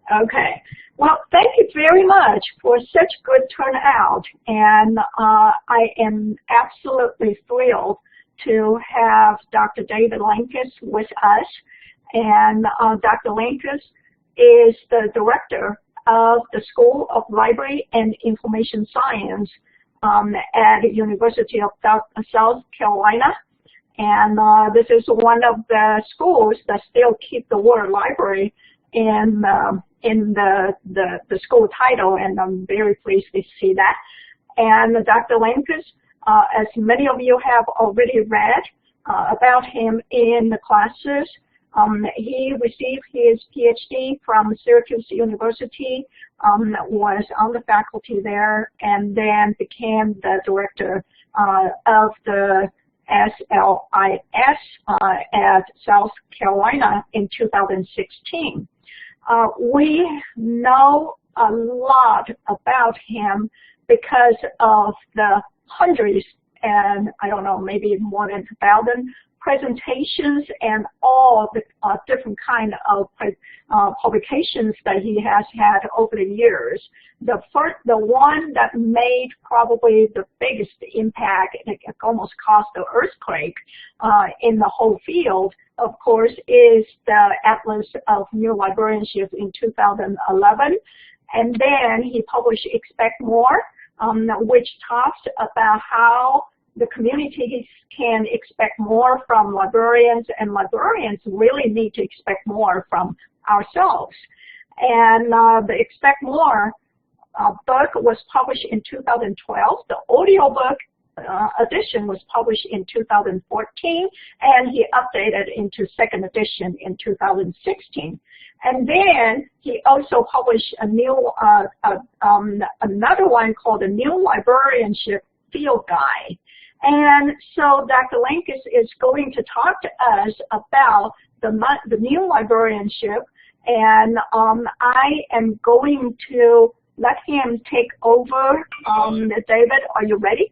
Okay. Well, thank you very much for such good turnout, and I am absolutely thrilled to have Dr. David Lankes with us. And Dr. Lankes is the director of the School of Library and Information Science at the University of South Carolina. And this is one of the schools that still keep the word library in the school title, and I'm very pleased to see that. And Dr. Lankes, as many of you have already read about him in the classes, he received his PhD from Syracuse University, was on the faculty there, and then became the director of the SLIS at South Carolina in 2016. We know a lot about him because of the hundreds, and I don't know, maybe more than 1,000 presentations and all the different kind of publications that he has had over the years. The one that made probably the biggest impact, it almost caused an earthquake in the whole field, of course, is the Atlas of New Librarianship in 2011. And then he published Expect More, which talks about how the community can expect more from librarians, and librarians really need to expect more from ourselves. And the Expect More book was published in 2012. The audio book edition was published in 2014, and he updated into second edition in 2016. And then he also published a new, another one called the New Librarianship Field Guide. And so Dr. Lankes is going to talk to us about the new librarianship, and I am going to let him take over. David, are you ready?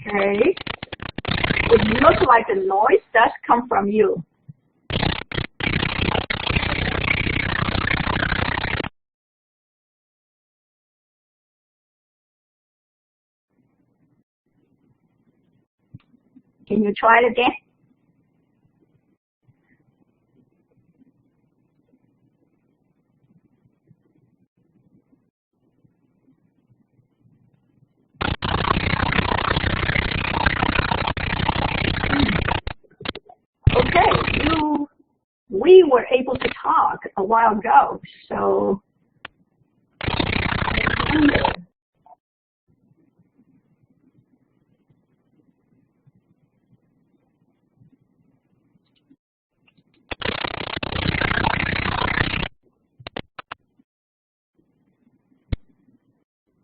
Okay. It looks like the noise does come from you. Can you try it again? We were able to talk a while ago, so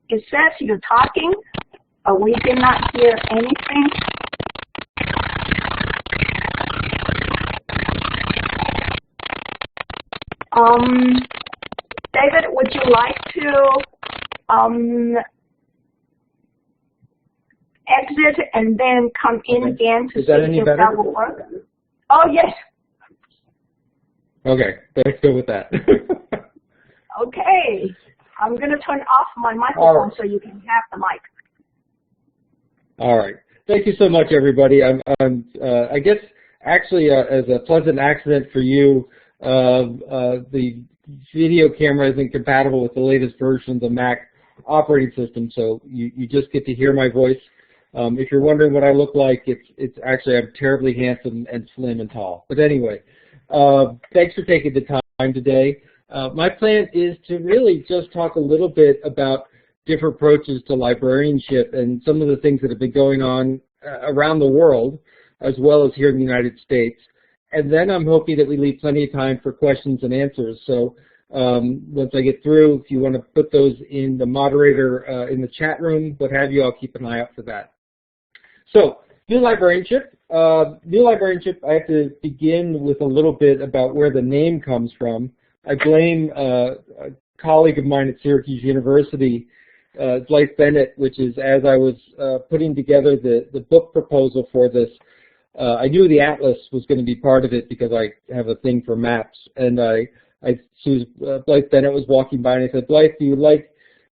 it says you're talking, but we did not hear anything. David, would you like to exit and then come in again to see if that will work? Oh, yes. Okay, let's go with that. Okay. I'm going to turn off my microphone so you can have the mic. All right. Thank you so much, everybody. I guess, actually, as a pleasant accident for you, the video camera isn't compatible with the latest version of the Mac operating system, so you just get to hear my voice. If you're wondering what I look like, it's actually I'm terribly handsome and slim and tall. But anyway, thanks for taking the time today. My plan is to really just talk a little bit about different approaches to librarianship and some of the things that have been going on around the world, as well as here in the United States. And then I'm hoping that we leave plenty of time for questions and answers. So once I get through, if you want to put those in the moderator in the chat room, what have you, I'll keep an eye out for that. So, new librarianship. New librarianship, I have to begin with a little bit about where the name comes from. I blame colleague of mine at Syracuse University, Blythe Bennett, which is, as I was putting together the book proposal for this, I knew the atlas was going to be part of it because I have a thing for maps. And Blythe Bennett was walking by and I said, Blythe, do you like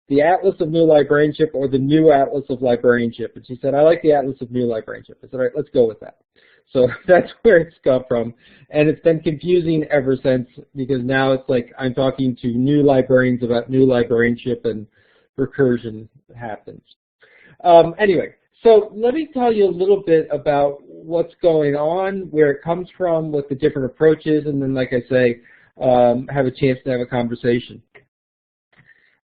the Atlas of New Librarianship or the new Atlas of Librarianship? And she said, I like the Atlas of New Librarianship. I said, all right, let's go with that. So that's where it's come from. And it's been confusing ever since, because now it's like I'm talking to new librarians about new librarianship and recursion happens. Anyway, so let me tell you a little bit about what's going on, where it comes from, what the different approaches, and then, like I say, have a chance to have a conversation.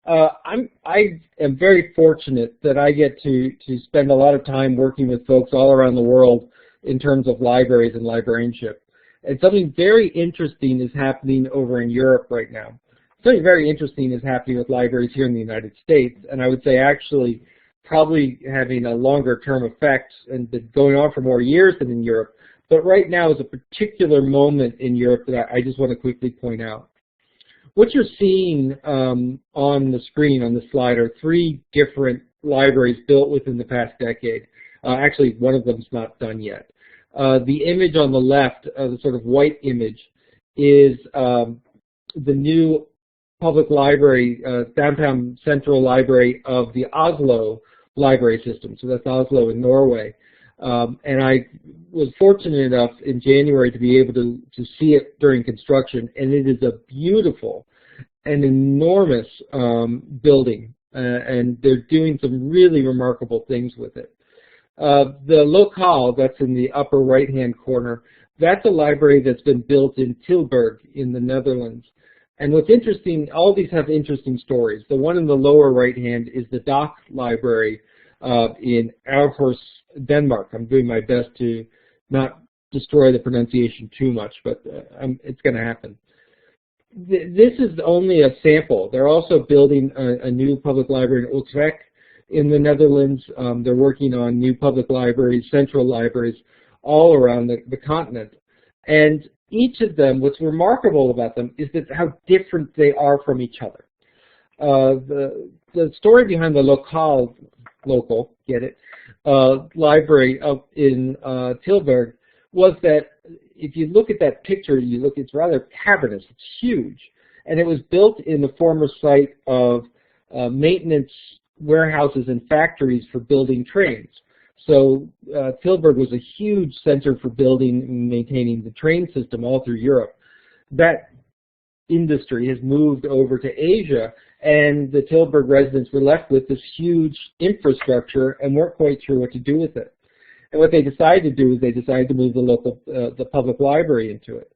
I am very fortunate that I get to spend a lot of time working with folks all around the world in terms of libraries and librarianship. And something very interesting is happening over in Europe right now. Something very interesting is happening with libraries here in the United States, and I would say actually probably having a longer term effect and been going on for more years than in Europe. But right now is a particular moment in Europe that I just want to quickly point out. What you're seeing on the screen on the slide are 3 different libraries built within the past decade. Actually, one of them's not done yet. The image on the left, the sort of white image, is the new public library, downtown central library of the Oslo library system. So that's Oslo in Norway. And I was fortunate enough in January to be able to see it during construction, and it is a beautiful and enormous building, and they're doing some really remarkable things with it. The Lankes, that's in the upper right-hand corner, that's a library that's been built in Tilburg in the Netherlands. And what's interesting, all these have interesting stories. The one in the lower right-hand is the Dock Library in Aarhus, Denmark. I'm doing my best to not destroy the pronunciation too much, but it's going to happen. This is only a sample. They're also building a new public library in Utrecht in the Netherlands. They're working on new public libraries, central libraries, all around the continent. And each of them, what's remarkable about them is that how different they are from each other. The story behind the local, get it, library up in Tilburg was that if you look at that picture, it's rather cavernous, it's huge. And it was built in the former site of maintenance warehouses and factories for building trains. So Tilburg was a huge center for building and maintaining the train system all through Europe. That industry has moved over to Asia, and the Tilburg residents were left with this huge infrastructure and weren't quite sure what to do with it. And what they decided to do is they decided to move the public library into it.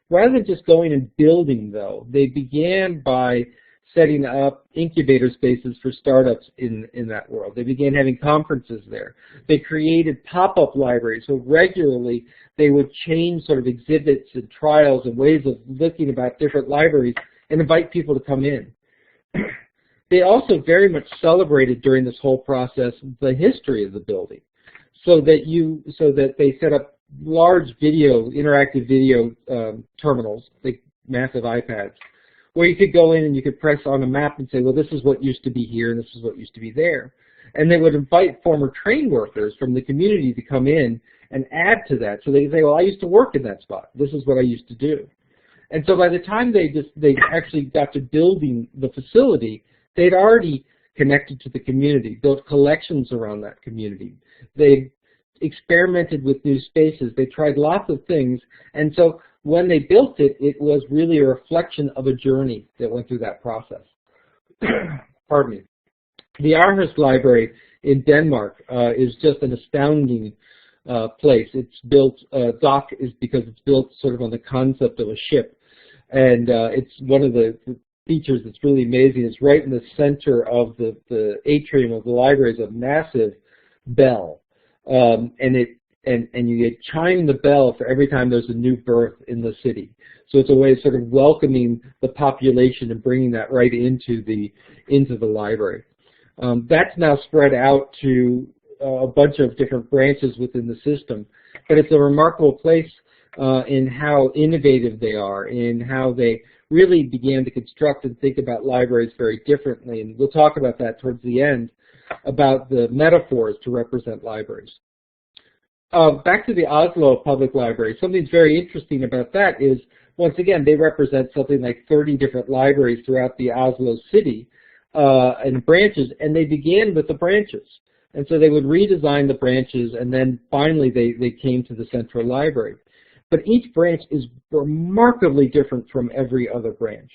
Rather than just going and building, though, they began by setting up incubator spaces for startups in that world. They began having conferences there. They created pop-up libraries, so regularly they would change sort of exhibits and trials and ways of looking about different libraries and invite people to come in. They also very much celebrated during this whole process the history of the building, so that they set up large interactive video terminals, like massive iPads, where you could go in and you could press on a map and say, well, this is what used to be here and this is what used to be there. And they would invite former train workers from the community to come in and add to that. So they say, well, I used to work in that spot. This is what I used to do. And so by the time they actually got to building the facility, they'd already connected to the community, built collections around that community. They experimented with new spaces. They tried lots of things. And so when they built it, it was really a reflection of a journey that went through that process. Pardon me. The Aarhus Library in Denmark is just an astounding place. It's built, dock is because it's built sort of on the concept of a ship. And it's one of the features that's really amazing. It's right in the center of the atrium of the library is a massive bell. And you chime the bell for every time there's a new birth in the city. So it's a way of sort of welcoming the population and bringing that right into the library. That's now spread out to a bunch of different branches within the system. But it's a remarkable place in how innovative they are, in how they really began to construct and think about libraries very differently. And we'll talk about that towards the end, about the metaphors to represent libraries. Back to the Oslo Public Library, something that's very interesting about that is, once again, they represent something like 30 different libraries throughout the Oslo city and branches, and they began with the branches. And so they would redesign the branches, and then finally they came to the central library. But each branch is remarkably different from every other branch.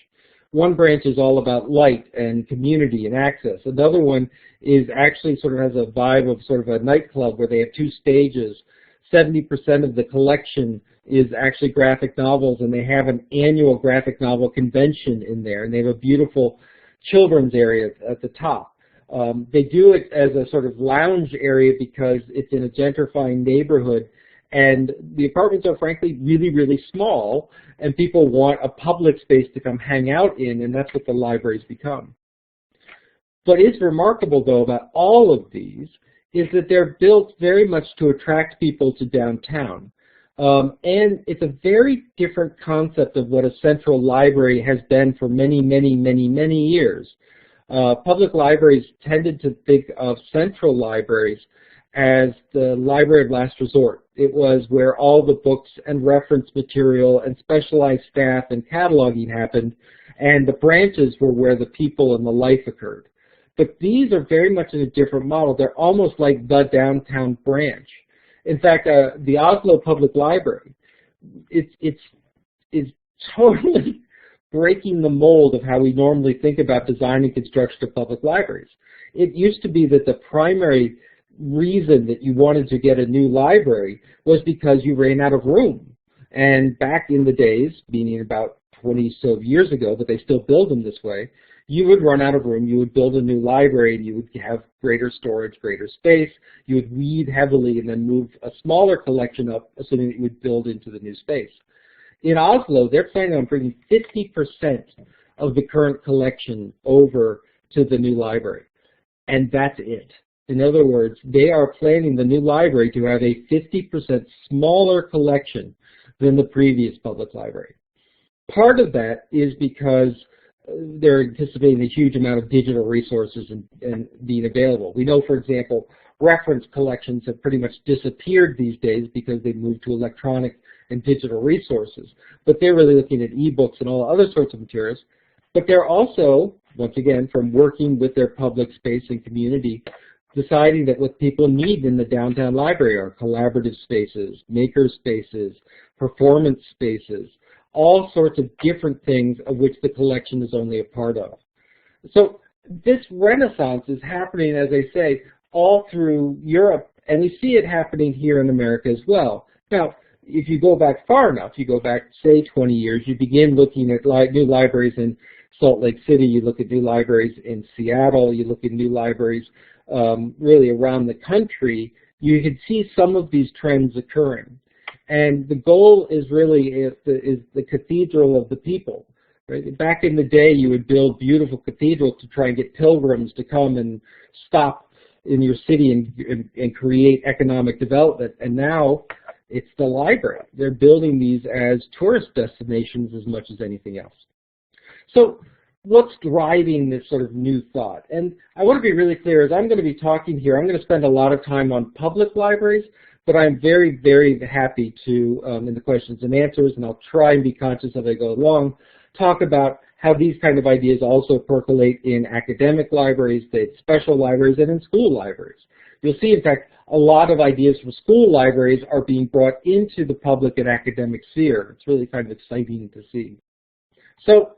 One branch is all about light and community and access. Another one is actually sort of has a vibe of sort of a nightclub where they have 2 stages. 70% of the collection is actually graphic novels, and they have an annual graphic novel convention in there, and they have a beautiful children's area at the top. They do it as a sort of lounge area because it's in a gentrifying neighborhood, and the apartments are frankly really, really small, and people want a public space to come hang out in, and that's what the libraries become. What is remarkable, though, about all of these is that they're built very much to attract people to downtown. And it's a very different concept of what a central library has been for many, many, many, many years. Public libraries tended to think of central libraries as the library of last resort. It was where all the books and reference material and specialized staff and cataloging happened, and the branches were where the people and the life occurred. But these are very much in a different model. They're almost like the downtown branch. In fact, the Oslo Public Library, it's totally breaking the mold of how we normally think about design and construction of public libraries. It used to be that the primary reason that you wanted to get a new library was because you ran out of room. And back in the days, meaning about 20 so years ago, but they still build them this way, you would run out of room, you would build a new library, and you would have greater storage, greater space, you would read heavily and then move a smaller collection up, assuming that you would build into the new space. In Oslo, they're planning on bringing 50% of the current collection over to the new library, and that's it. In other words, they are planning the new library to have a 50% smaller collection than the previous public library. Part of that is because they're anticipating a huge amount of digital resources and being available. We know, for example, reference collections have pretty much disappeared these days because they've moved to electronic and digital resources. But they're really looking at ebooks and all other sorts of materials. But they're also, once again, from working with their public space and community, deciding that what people need in the downtown library are collaborative spaces, maker spaces, performance spaces, all sorts of different things of which the collection is only a part of. So this renaissance is happening, as I say, all through Europe, and we see it happening here in America as well. Now, if you go back far enough, you go back, say, 20 years, you begin looking at new libraries in Salt Lake City, you look at new libraries in Seattle, you look at new libraries really around the country, you can see some of these trends occurring. And the goal is really the cathedral of the people. Right? Back in the day, you would build beautiful cathedrals to try and get pilgrims to come and stop in your city and create economic development. And now it's the library. They're building these as tourist destinations as much as anything else. So what's driving this sort of new thought? And I want to be really clear, as I'm going to be talking here, I'm going to spend a lot of time on public libraries, but I'm very, very happy to, in the questions and answers, and I'll try and be conscious as I go along, talk about how these kind of ideas also percolate in academic libraries, special libraries, and in school libraries. You'll see, in fact, a lot of ideas from school libraries are being brought into the public and academic sphere. It's really kind of exciting to see. So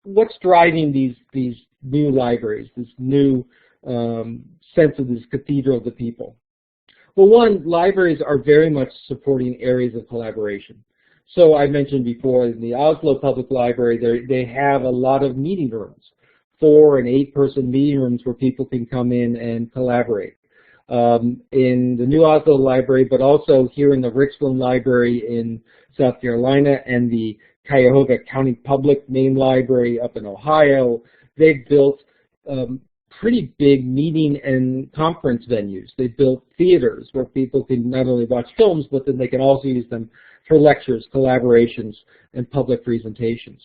what's driving these new libraries, this new sense of this cathedral of the people? Well, one, libraries are very much supporting areas of collaboration. So I mentioned before, in the Oslo Public Library, they have a lot of meeting rooms, 4- and 8-person meeting rooms where people can come in and collaborate. In the New Oslo Library, but also here in the Richland Library in South Carolina and the Cuyahoga County Public Main Library up in Ohio, they've built pretty big meeting and conference venues. They've built theaters where people can not only watch films, but then they can also use them for lectures, collaborations, and public presentations.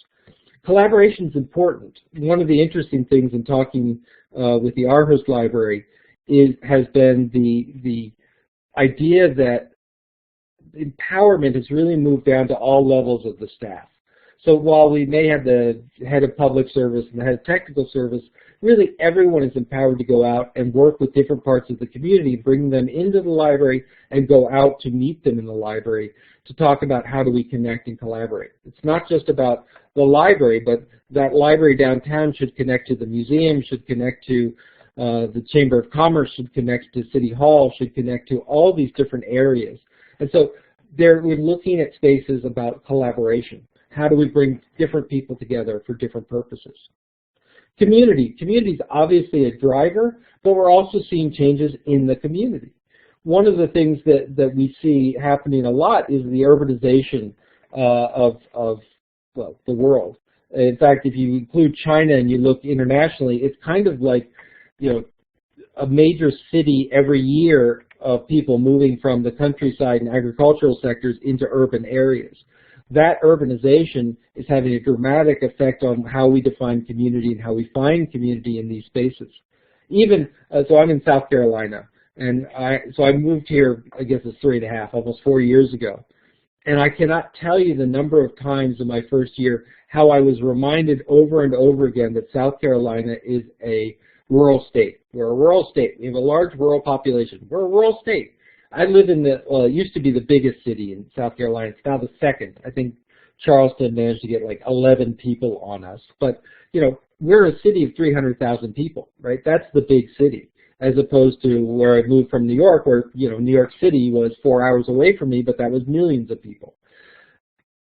Collaboration is important. One of the interesting things in talking with the Aarhus Library has been the idea that empowerment has really moved down to all levels of the staff. So while we may have the head of public service and the head of technical service, really everyone is empowered to go out and work with different parts of the community, bring them into the library and go out to meet them in the library to talk about how do we connect and collaborate. It's not just about the library, but that library downtown should connect to the museum, should connect to the Chamber of Commerce, should connect to City Hall, should connect to all these different areas. And so we're looking at spaces about collaboration. How do we bring different people together for different purposes? Community. Community is obviously a driver, but we're also seeing changes in the community. One of the things that we see happening a lot is the urbanization of the world. In fact, if you include China and you look internationally, it's kind of like, you know, a major city every year of people moving from the countryside and agricultural sectors into urban areas. That urbanization is having a dramatic effect on how we define community and how we find community in these spaces. Even, so I'm in South Carolina, and I moved here, I guess it's 3.5, almost 4 years ago. And I cannot tell you the number of times in my first year how I was reminded over and over again that South Carolina is a rural state. We're a rural state. We have a large rural population. We're a rural state. I live in it used to be the biggest city in South Carolina. It's now the second. I think Charleston managed to get like 11 people on us. But, you know, we're a city of 300,000 people, right? That's the big city, as opposed to where I moved from New York, where, you know, New York City was 4 hours away from me, but that was millions of people.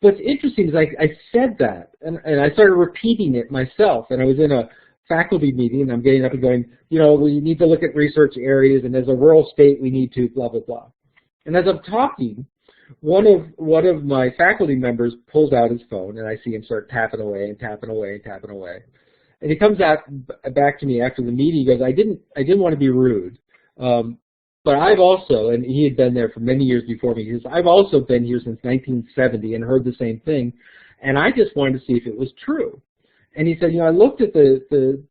What's interesting is I said that, and I started repeating it myself, and I was in a faculty meeting, and I'm getting up and going, you know, we need to look at research areas, and as a rural state, we need to blah, blah, blah. And as I'm talking, one of my faculty members pulls out his phone, and I see him start tapping away and tapping away and tapping away. And he comes back to me after the meeting. He goes, I didn't want to be rude, but I've also, and he had been there for many years before me, he says, I've also been here since 1970 and heard the same thing, and I just wanted to see if it was true. And he said, you know, I looked at the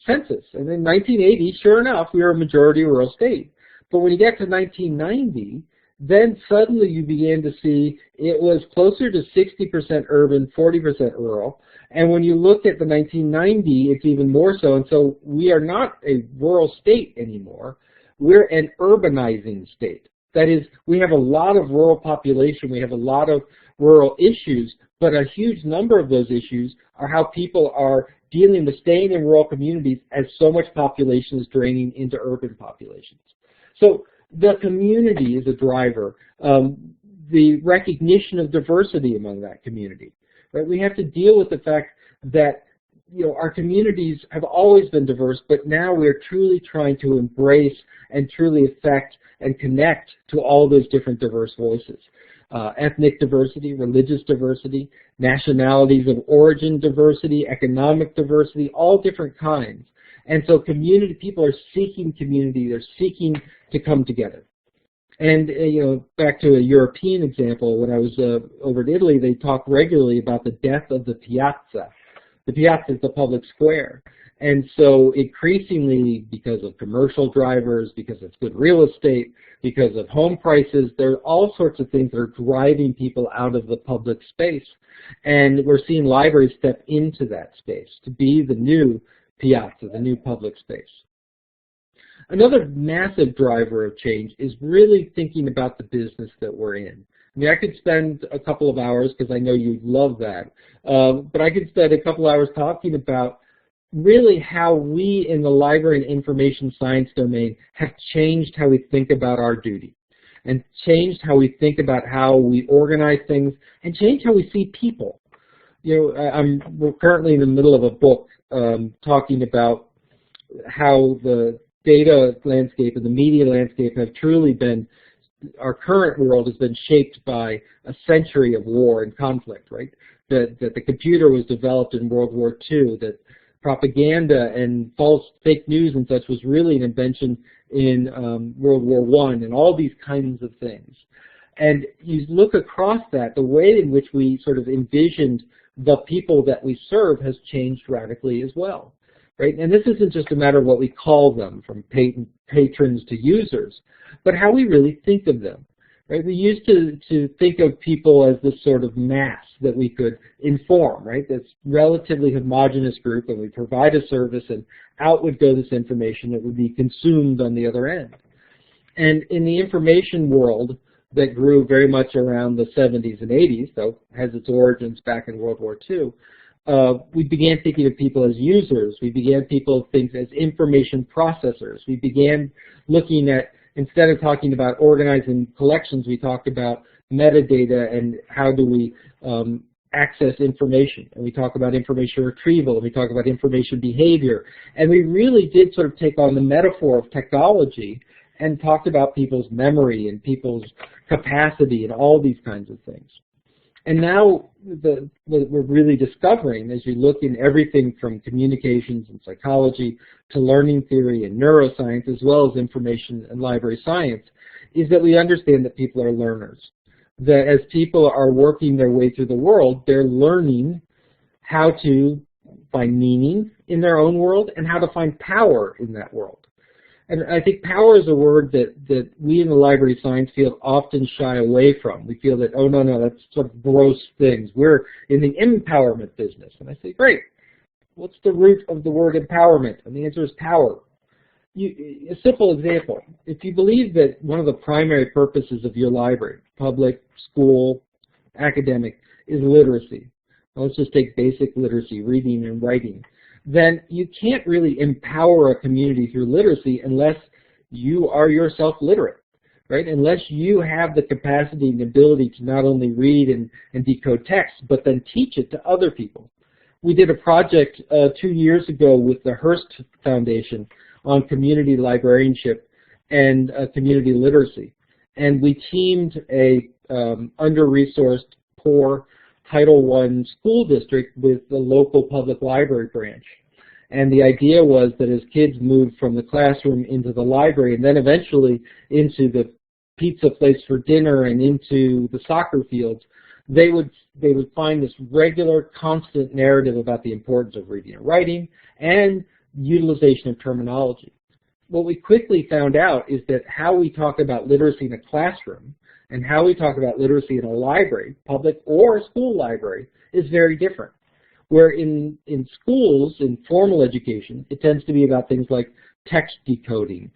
census, and in 1980, sure enough, we were a majority rural state. But when you get to 1990, then suddenly you began to see it was closer to 60% urban, 40% rural. And when you look at the 1990, it's even more so. And so we are not a rural state anymore. We're an urbanizing state. That is, we have a lot of rural population. We have a lot of rural issues, but a huge number of those issues are how people are dealing with staying in rural communities as so much population is draining into urban populations. So the community is a driver. The recognition of diversity among that community. Right? We have to deal with the fact that, you know, our communities have always been diverse, but now we're truly trying to embrace and truly affect and connect to all those different diverse voices. Ethnic diversity, religious diversity, nationalities of origin diversity, economic diversity, all different kinds. And so community, people are seeking community, they're seeking to come together. And, you know, back to a European example, when I was over in Italy, they talk regularly about the death of the piazza. The piazza is the public square. And so increasingly, because of commercial drivers, because of good real estate, because of home prices, there are all sorts of things that are driving people out of the public space. And we're seeing libraries step into that space to be the new piazza, the new public space. Another massive driver of change is really thinking about the business that we're in. I mean, I could spend a couple of hours, because I know you love that, but I could spend a couple hours talking about really how we in the library and information science domain have changed how we think about our duty, and changed how we think about how we organize things, and changed how we see people. You know, we're currently in the middle of a book talking about how the data landscape and the media landscape have truly been, our current world has been shaped by a century of war and conflict, right? That the computer was developed in World War II, that propaganda and false fake news and such was really an invention in World War I, and all these kinds of things. And you look across that, the way in which we sort of envisioned the people that we serve has changed radically as well, right? And this isn't just a matter of what we call them, from patrons to users, but how we really think of them, right? We used to think of people as this sort of mass that we could inform, right? This relatively homogeneous group, and we provide a service, and out would go this information that would be consumed on the other end. And in the information world that grew very much around the 70s and 80s, though has its origins back in World War II, we began thinking of people as users. We began people think as information processors. We began looking at, instead of talking about organizing collections, we talked about metadata and how do we access information. And we talk about information retrieval, and we talk about information behavior. And we really did sort of take on the metaphor of technology and talked about people's memory and people's capacity and all these kinds of things. And now what we're really discovering as you look in everything from communications and psychology to learning theory and neuroscience, as well as information and library science, is that we understand that people are learners. That as people are working their way through the world, they're learning how to find meaning in their own world and how to find power in that world. And I think power is a word that we in the library science field often shy away from. We feel that, oh, no, that's sort of gross things. We're in the empowerment business. And I say, great, what's the root of the word empowerment? And the answer is power. A simple example, if you believe that one of the primary purposes of your library, public, school, academic, is literacy, well, let's just take basic literacy, reading and writing, then you can't really empower a community through literacy unless you are yourself literate, right? Unless you have the capacity and ability to not only read and decode text, but then teach it to other people. We did a project 2 years ago with the Hearst Foundation on community librarianship and community literacy. And we teamed a under-resourced, poor Title I school district with the local public library branch. And the idea was that as kids moved from the classroom into the library and then eventually into the pizza place for dinner and into the soccer fields, they would find this regular, constant narrative about the importance of reading and writing and utilization of terminology. What we quickly found out is that how we talk about literacy in a classroom and how we talk about literacy in a library, public or school library, is very different. Where in schools, in formal education, it tends to be about things like text decoding,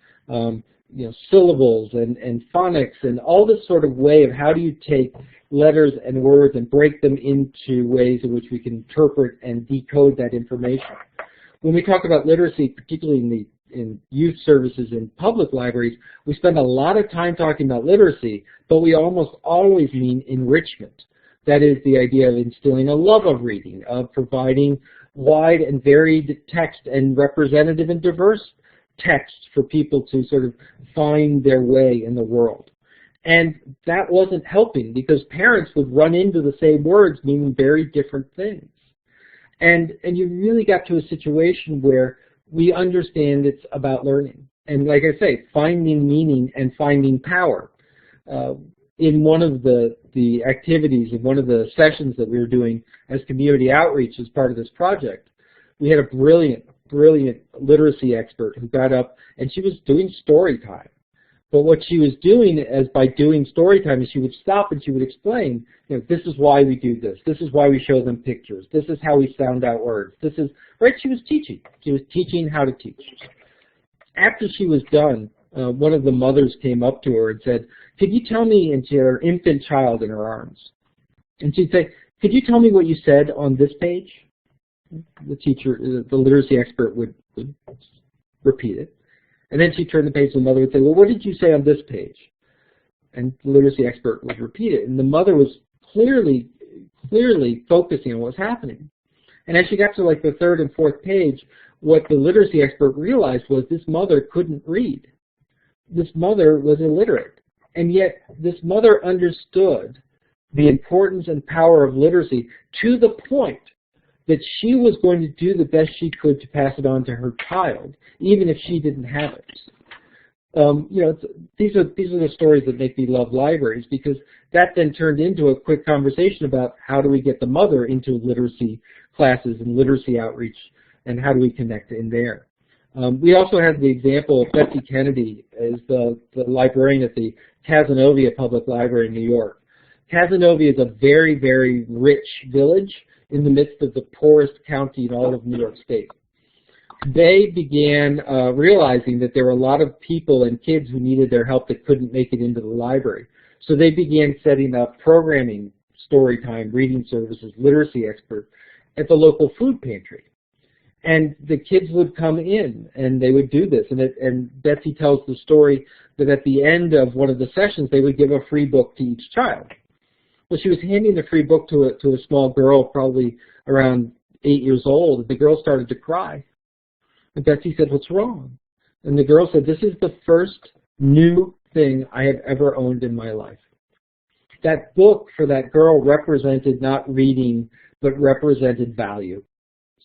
syllables and phonics and all this sort of way of how do you take letters and words and break them into ways in which we can interpret and decode that information. When we talk about literacy, particularly in youth services in public libraries, we spend a lot of time talking about literacy, but we almost always mean enrichment. That is the idea of instilling a love of reading, of providing wide and varied text and representative and diverse text for people to sort of find their way in the world. And that wasn't helping because parents would run into the same words meaning very different things. And you really got to a situation where we understand it's about learning. And like I say, finding meaning and finding power. In one of the activities, in one of the sessions that we were doing as community outreach as part of this project, we had a brilliant literacy expert who got up and she was doing story time. But what she was doing by doing story time is she would stop and she would explain, this is why we do this. This is why we show them pictures. This is how we sound out words. This is, right, she was teaching. She was teaching how to teach. After she was done, one of the mothers came up to her and said, could you tell me, and she had her infant child in her arms, and she'd say, could you tell me what you said on this page? The teacher, the literacy expert would repeat it. And then she'd turn the page and the mother would say, well, what did you say on this page? And the literacy expert would repeat it. And the mother was clearly focusing on what was happening. And as she got to like the third and fourth page, what the literacy expert realized was this mother couldn't read. This mother was illiterate. And yet this mother understood the importance and power of literacy to the point that she was going to do the best she could to pass it on to her child, even if she didn't have it. these are the stories that make me love libraries, because that then turned into a quick conversation about how do we get the mother into literacy classes and literacy outreach, and how do we connect in there. We also had the example of Betsy Kennedy as the librarian at the Cazenovia Public Library in New York. Cazenovia is a very, very rich village in the midst of the poorest county in all of New York State. They began realizing that there were a lot of people and kids who needed their help that couldn't make it into the library. So they began setting up programming, story time, reading services, literacy experts at the local food pantry. And the kids would come in and they would do this. And Betsy tells the story that at the end of one of the sessions, they would give a free book to each child. Well, she was handing the free book to a small girl, probably around 8 years old, and the girl started to cry. And Betsy said, "What's wrong?" And the girl said, "This is the first new thing I have ever owned in my life." That book for that girl represented not reading, but represented value.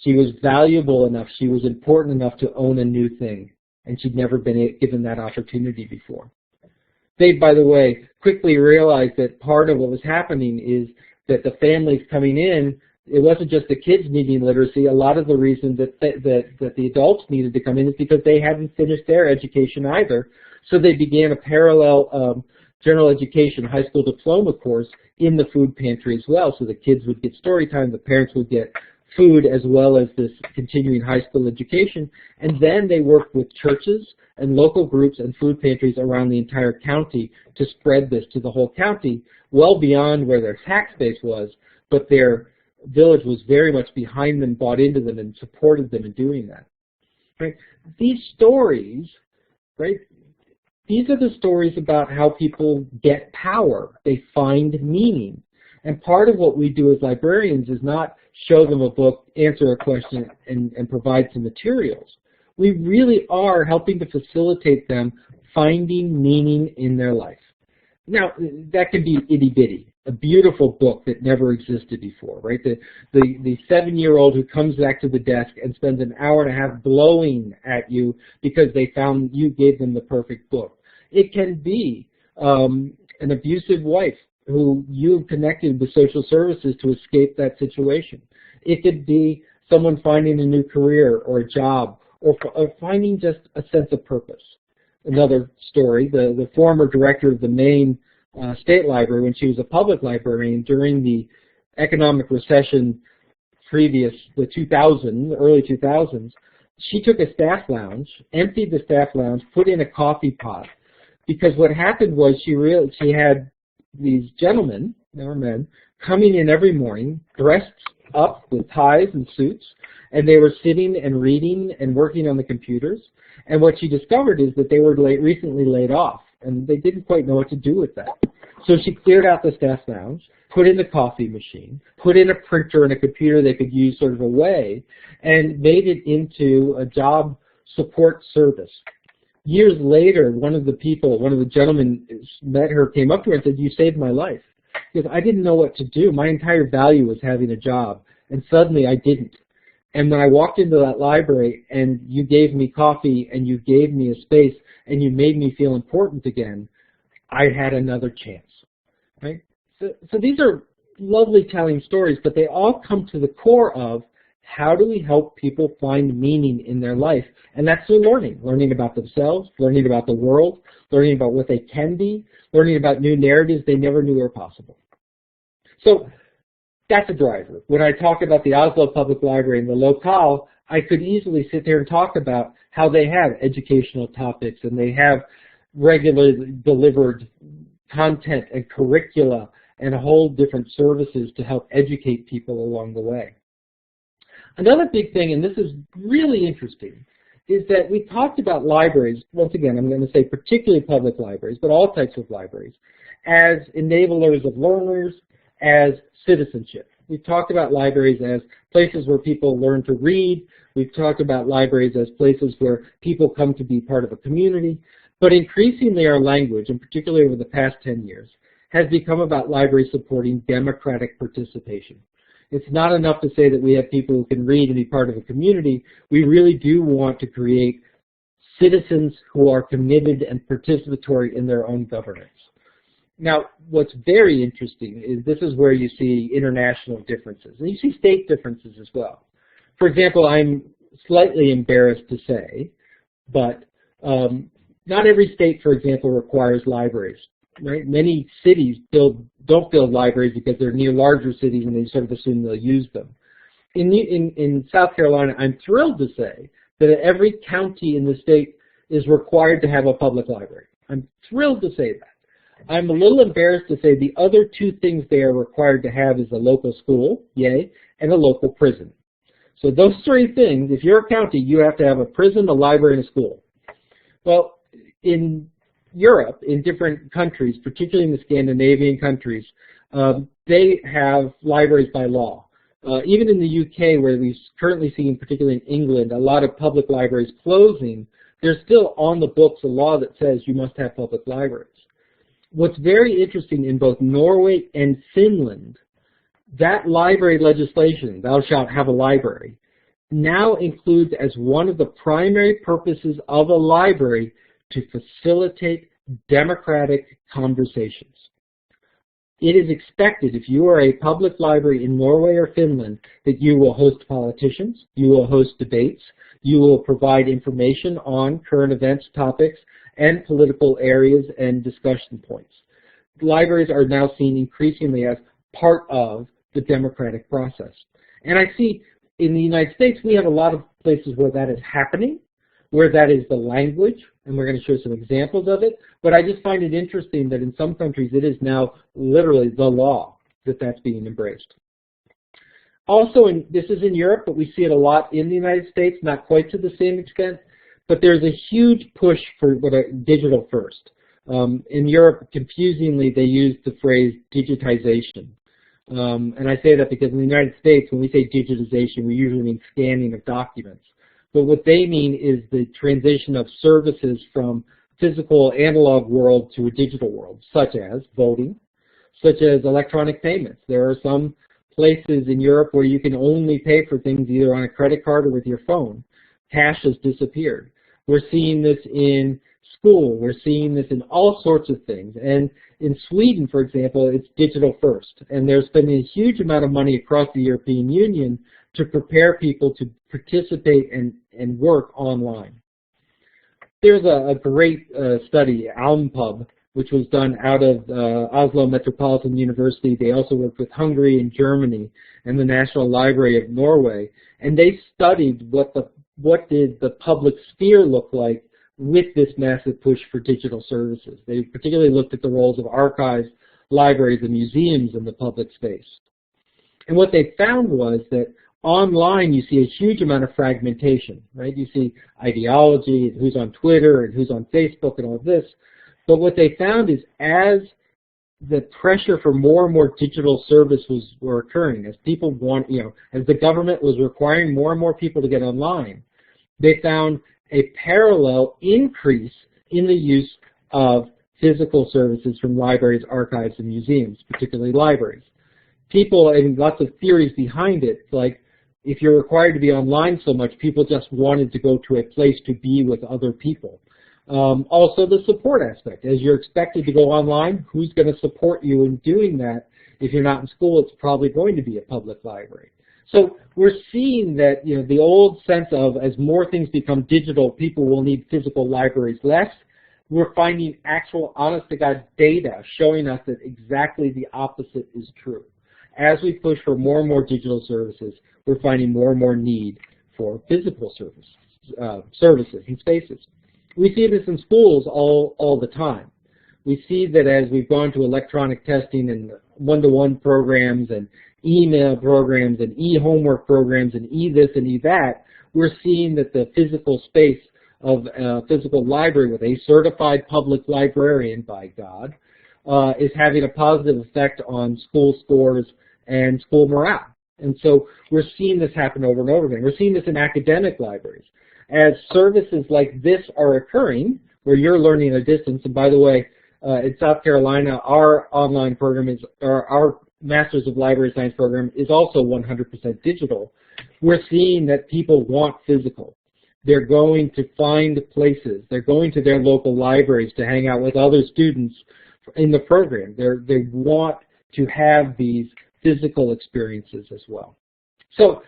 She was valuable enough, she was important enough to own a new thing, and she'd never been given that opportunity before. They, by the way, quickly realized that part of what was happening is that the families coming in, it wasn't just the kids needing literacy. A lot of the reason that the adults needed to come in is because they hadn't finished their education either. So they began a parallel general education high school diploma course in the food pantry as well. So the kids would get story time, the parents would get food as well as this continuing high school education. And then they worked with churches and local groups and food pantries around the entire county to spread this to the whole county, well beyond where their tax base was, but their village was very much behind them, bought into them, and supported them in doing that. Right? These stories, right? These are the stories about how people get power. They find meaning. And part of what we do as librarians is not show them a book, answer a question, and provide some materials. We really are helping to facilitate them finding meaning in their life. Now, that can be itty-bitty, a beautiful book that never existed before, right? The 7-year-old who comes back to the desk and spends an hour and a half blowing at you because they found you gave them the perfect book. It can be an abusive wife who you've connected with social services to escape that situation. It could be someone finding a new career or a job, or finding just a sense of purpose. Another story, the former director of the Maine State Library, when she was a public librarian during the economic recession previous, the early 2000s, she took a staff lounge, emptied the staff lounge, put in a coffee pot, because what happened was she had these gentlemen, they were men, coming in every morning, dressed up with ties and suits, and they were sitting and reading and working on the computers. And what she discovered is that they were recently laid off, and they didn't quite know what to do with that. So she cleared out the staff lounge, put in the coffee machine, put in a printer and a computer they could use sort of away, and made it into a job support service. Years later, one of the gentlemen met her, came up to her and said, "You saved my life." Because I didn't know what to do. My entire value was having a job, and suddenly I didn't. And when I walked into that library and you gave me coffee and you gave me a space and you made me feel important again, I had another chance. Right? So these are lovely telling stories, but they all come to the core of how do we help people find meaning in their life? And that's through learning about themselves, learning about the world, learning about what they can be, learning about new narratives they never knew were possible. So that's a driver. When I talk about the Oslo Public Library and the locale, I could easily sit there and talk about how they have educational topics and they have regularly delivered content and curricula and a whole different services to help educate people along the way. Another big thing, and this is really interesting, is that we talked about libraries, once again, I'm going to say particularly public libraries, but all types of libraries, as enablers of learners, as citizenship. We've talked about libraries as places where people learn to read. We've talked about libraries as places where people come to be part of a community. But increasingly our language, and particularly over the past 10 years, has become about libraries supporting democratic participation. It's not enough to say that we have people who can read and be part of a community. We really do want to create citizens who are committed and participatory in their own governance. Now, what's very interesting is this is where you see international differences, and you see state differences as well. For example, I'm slightly embarrassed to say, but not every state, for example, requires libraries. Right? Many cities don't build libraries because they're near larger cities and they sort of assume they'll use them. In South Carolina, I'm thrilled to say that every county in the state is required to have a public library. I'm thrilled to say that. I'm a little embarrassed to say the other two things they are required to have is a local school, yay, and a local prison. So those three things, if you're a county, you have to have a prison, a library, and a school. Well, in Europe, in different countries, particularly in the Scandinavian countries, they have libraries by law. Even in the UK, where we're currently seeing, particularly in England, a lot of public libraries closing, there's still on the books a law that says you must have public libraries. What's very interesting in both Norway and Finland, that library legislation, thou shalt have a library, now includes as one of the primary purposes of a library to facilitate democratic conversations. It is expected, if you are a public library in Norway or Finland, that you will host politicians, you will host debates, you will provide information on current events, topics, and political areas and discussion points. Libraries are now seen increasingly as part of the democratic process. And I see in the United States, we have a lot of places where that is happening, where that is the language, and we're going to show some examples of it. But I just find it interesting that in some countries it is now literally the law that that's being embraced. Also, this is in Europe, but we see it a lot in the United States, not quite to the same extent, but there's a huge push for digital first. In Europe, confusingly, they use the phrase digitization. And I say that because in the United States, when we say digitization, we usually mean scanning of documents. But what they mean is the transition of services from physical analog world to a digital world, such as voting, such as electronic payments. There are some places in Europe where you can only pay for things either on a credit card or with your phone. Cash has disappeared. We're seeing this in school. We're seeing this in all sorts of things. And in Sweden, for example, it's digital first. And there's been a huge amount of money across the European Union to prepare people to participate and work online. There's a great study, ALMPUB, which was done out of Oslo Metropolitan University. They also worked with Hungary and Germany and the National Library of Norway. And they studied what did the public sphere look like with this massive push for digital services. They particularly looked at the roles of archives, libraries, and museums in the public space. And what they found was that online, you see a huge amount of fragmentation, right? You see ideology, and who's on Twitter, and who's on Facebook, and all of this. But what they found is as the pressure for more and more digital services were occurring, as people want, as the government was requiring more and more people to get online, they found a parallel increase in the use of physical services from libraries, archives, and museums, particularly libraries. People, and lots of theories behind it, like if you're required to be online so much, people just wanted to go to a place to be with other people. Also the support aspect. As you're expected to go online, who's going to support you in doing that? If you're not in school, it's probably going to be a public library. So we're seeing that the old sense of as more things become digital, people will need physical libraries less. We're finding actual honest-to-God data showing us that exactly the opposite is true. As we push for more and more digital services, we're finding more and more need for physical services and spaces. We see this in schools all the time. We see that as we've gone to electronic testing and one-to-one programs and email programs and e-homework programs and e-this and e-that, we're seeing that the physical space of a physical library with a certified public librarian, by God, is having a positive effect on school scores and school morale. And so we're seeing this happen over and over again. We're seeing this in academic libraries. As services like this are occurring, where you're learning at a distance, and by the way, in South Carolina, our online program is, or our Masters of Library Science program is also 100% digital. We're seeing that people want physical. They're going to find places. They're going to their local libraries to hang out with other students in the program. They want to have these physical experiences as well. So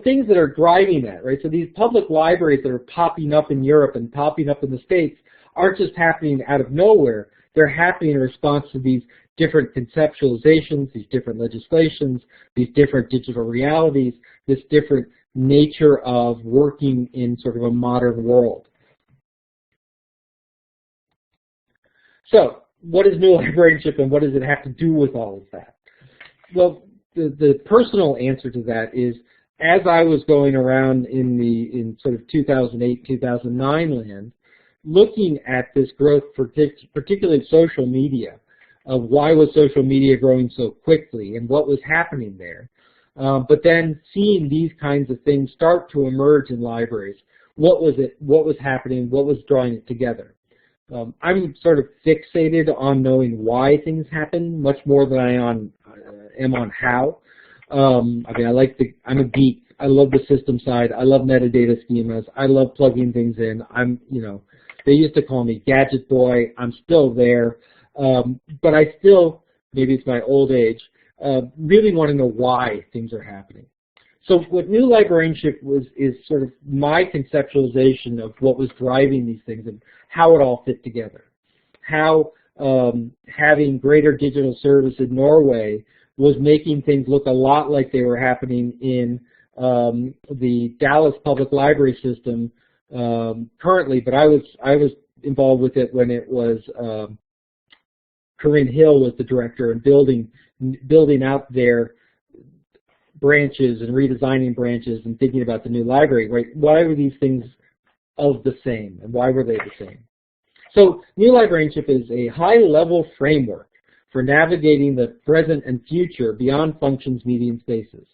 things that are driving that, right? So these public libraries that are popping up in Europe and popping up in the States aren't just happening out of nowhere. They're happening in response to these different conceptualizations, these different legislations, these different digital realities, this different nature of working in sort of a modern world. So what is new librarianship and what does it have to do with all of that? Well, the personal answer to that is, as I was going around in sort of 2008, 2009 land, looking at this growth, particularly social media, of why was social media growing so quickly and what was happening there, but then seeing these kinds of things start to emerge in libraries. What was it? What was happening? What was drawing it together? I'm sort of fixated on knowing why things happen much more than I am on how. I mean, I'm a geek. I love the system side. I love metadata schemas. I love plugging things in. They used to call me Gadget Boy. I'm still there. But I still, maybe it's my old age, really want to know why things are happening. So what new librarianship is sort of my conceptualization of what was driving these things and how it all fit together. How having greater digital service in Norway was making things look a lot like they were happening in the Dallas Public Library system currently, but I was involved with it when it was Corinne Hill was the director and building out their branches and redesigning branches and thinking about the new library, right? Why were these things of the same and why were they the same? So new librarianship is a high-level framework for navigating the present and future beyond functions, medium spaces.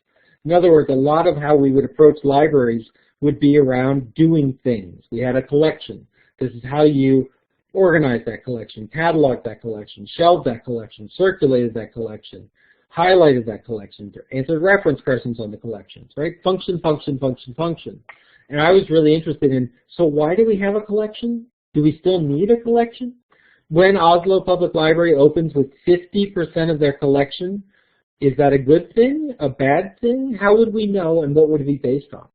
In other words, a lot of how we would approach libraries would be around doing things. We had a collection. This is how you organize that collection, catalog that collection, shelve that collection, circulated that collection, highlighted that collection, answered reference questions on the collections, right? Function, function, function, function. And I was really interested in, so why do we have a collection? Do we still need a collection? When Oslo Public Library opens with 50% of their collection, is that a good thing, a bad thing? How would we know, and what would it be based on?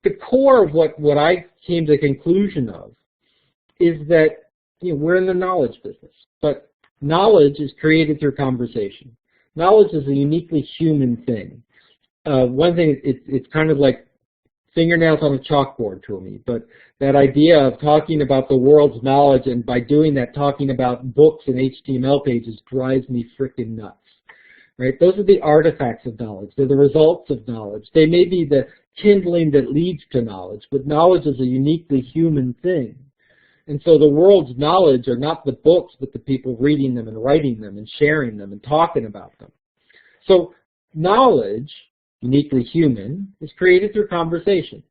The core of what I came to the conclusion of is that we're in the knowledge business, but knowledge is created through conversation. Knowledge is a uniquely human thing. One thing, it's kind of like fingernails on a chalkboard to me, but that idea of talking about the world's knowledge and by doing that talking about books and HTML pages drives me freaking nuts. Right? Those are the artifacts of knowledge. They're the results of knowledge. They may be the kindling that leads to knowledge, but knowledge is a uniquely human thing. And so the world's knowledge are not the books, but the people reading them and writing them and sharing them and talking about them. So knowledge, uniquely human, is created through conversation.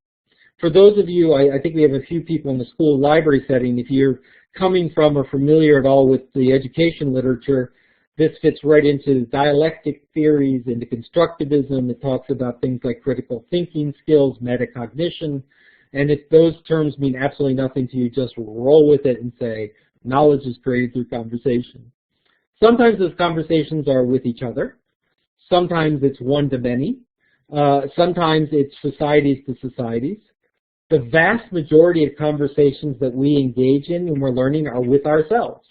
For those of you, I think we have a few people in the school library setting, if you're coming from or familiar at all with the education literature, this fits right into dialectic theories, into constructivism. It talks about things like critical thinking skills, metacognition, and if those terms mean absolutely nothing to you, just roll with it and say, knowledge is created through conversation. Sometimes those conversations are with each other. Sometimes it's one-to-many. Sometimes it's societies to societies. The vast majority of conversations that we engage in when we're learning are with ourselves.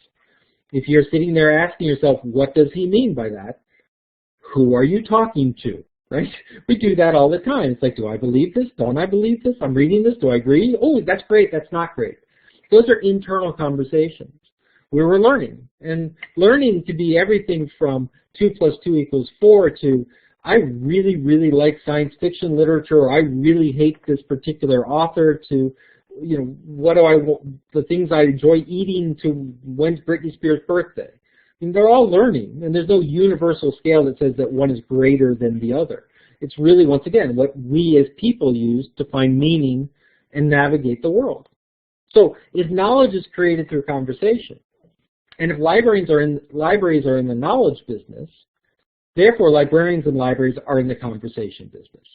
If you're sitting there asking yourself, what does he mean by that? Who are you talking to? Right? We do that all the time. It's like, do I believe this? Don't I believe this? I'm reading this. Do I agree? Oh, that's great. That's not great. Those are internal conversations where we're learning. And learning could be everything from 2 + 2 = 4 to I really, really like science fiction literature, or I really hate this particular author, to, what do I want, the things I enjoy eating, to when's Britney Spears' birthday. I mean, they're all learning, and there's no universal scale that says that one is greater than the other. It's really, once again, what we as people use to find meaning and navigate the world. So if knowledge is created through conversation, and if libraries are in the knowledge business, therefore librarians and libraries are in the conversation business.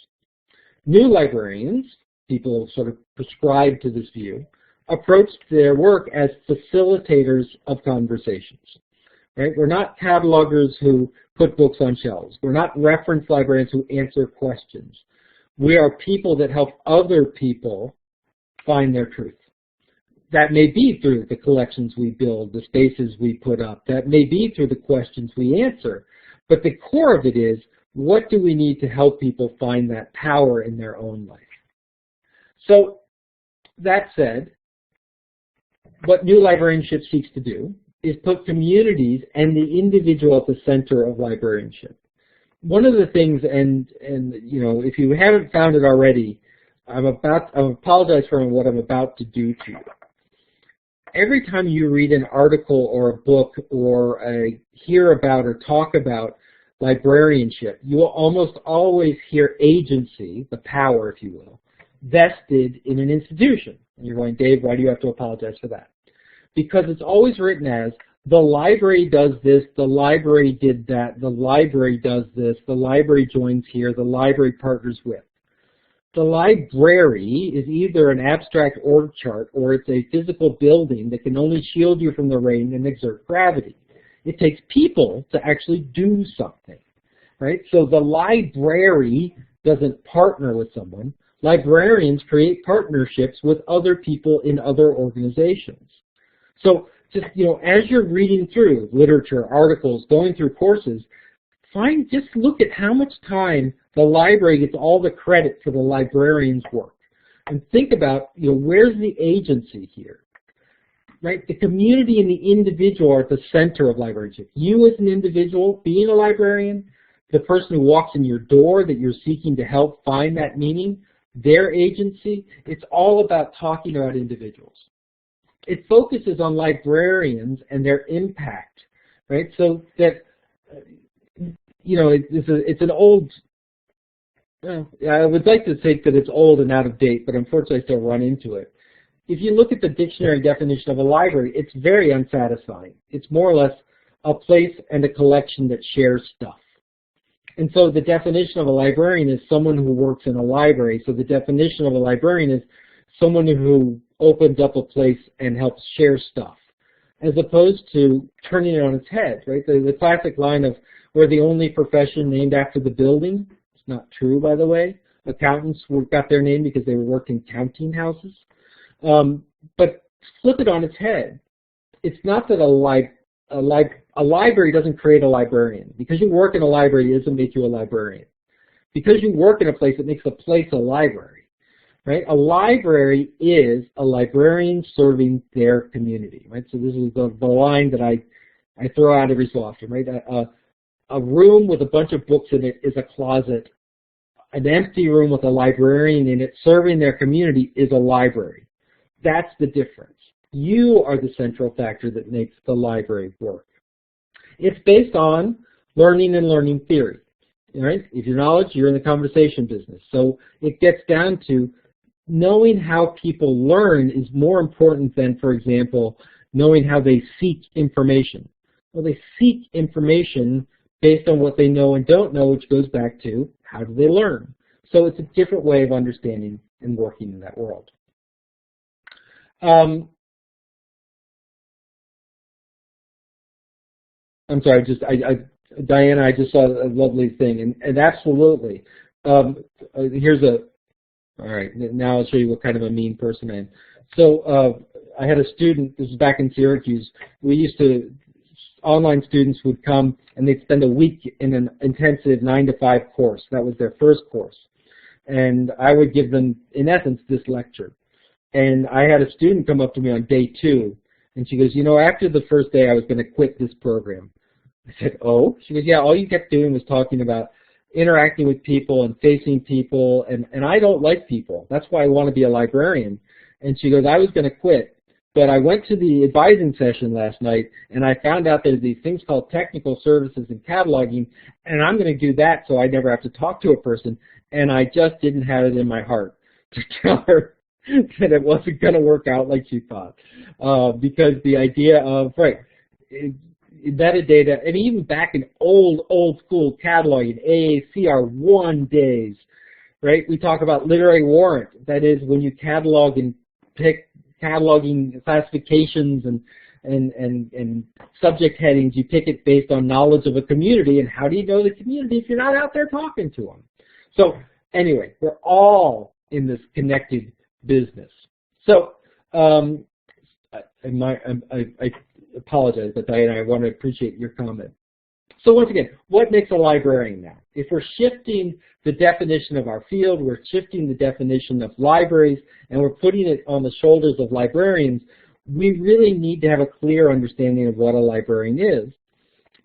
New librarians people sort of prescribe to this view, approach their work as facilitators of conversations. Right? We're not catalogers who put books on shelves. We're not reference librarians who answer questions. We are people that help other people find their truth. That may be through the collections we build, the spaces we put up. That may be through the questions we answer. But the core of it is, what do we need to help people find that power in their own life? So, that said, what New Librarianship seeks to do is put communities and the individual at the center of librarianship. One of the things, and you know, if you haven't found it already, I apologize for what I'm about to do to you. Every time you read an article or a book or hear about or talk about librarianship, you will almost always hear agency, the power, if you will, vested in an institution. And you're going, Dave, why do you have to apologize for that? Because it's always written as, the library does this, the library did that, the library does this, the library joins here, the library partners with. The library is either an abstract org chart or it's a physical building that can only shield you from the rain and exert gravity. It takes people to actually do something, right? So the library doesn't partner with someone. Librarians create partnerships with other people in other organizations. So just, you know, as you're reading through literature, articles, going through courses, just look at how much time the library gets all the credit for the librarian's work. And think about, you know, where's the agency here? Right? The community and the individual are at the center of librarianship. You as an individual being a librarian, the person who walks in your door that you're seeking to help find that meaning, their agency, it's all about talking about individuals. It focuses on librarians and their impact, right? So that, you know, it's an old, I would like to think that it's old and out of date, but unfortunately I still run into it. If you look at the dictionary definition of a library, it's very unsatisfying. It's more or less a place and a collection that shares stuff. And so the definition of a librarian is someone who works in a library. So the definition of a librarian is someone who opens up a place and helps share stuff, as opposed to turning it on its head, right? The classic line of, we're the only profession named after the building. It's not true, by the way. Accountants got their name because they worked in counting houses. But flip it on its head. It's not that a library doesn't create a librarian. Because you work in a library doesn't make you a librarian. Because you work in a place, it makes a place a library. Right? A library is a librarian serving their community. Right? So this is the line that I throw out every so often. Right? A room with a bunch of books in it is a closet. An empty room with a librarian in it serving their community is a library. That's the difference. You are the central factor that makes the library work. It's based on learning and learning theory. Right? If you're knowledge, you're in the conversation business. So it gets down to knowing how people learn is more important than, for example, knowing how they seek information. Well, they seek information based on what they know and don't know, which goes back to how do they learn. So it's a different way of understanding and working in that world. I'm sorry, Diana, I just saw a lovely thing, and absolutely. All right, now I'll show you what kind of a mean person I am. So I had a student, this was back in Syracuse, online students would come and they'd spend a week in an intensive 9-to-5 course. That was their first course. And I would give them, in essence, this lecture. And I had a student come up to me on day 2, and she goes, you know, after the first day I was going to quit this program. I said, oh? She goes, yeah, all you kept doing was talking about interacting with people and facing people, and I don't like people. That's why I want to be a librarian. And she goes, I was going to quit, but I went to the advising session last night, and I found out there's these things called technical services and cataloging, and I'm going to do that so I never have to talk to a person, and I just didn't have it in my heart to tell her that it wasn't going to work out like she thought. Because the idea of, metadata, and even back in old school cataloging, AACR1 days, right? We talk about literary warrant. That is when you catalog and pick cataloging classifications and subject headings. You pick it based on knowledge of a community, and how do you know the community if you're not out there talking to them? So anyway, we're all in this connected business. So I apologize, but Diana, I want to appreciate your comment. So once again, what makes a librarian now? If we're shifting the definition of our field, we're shifting the definition of libraries, and we're putting it on the shoulders of librarians, we really need to have a clear understanding of what a librarian is,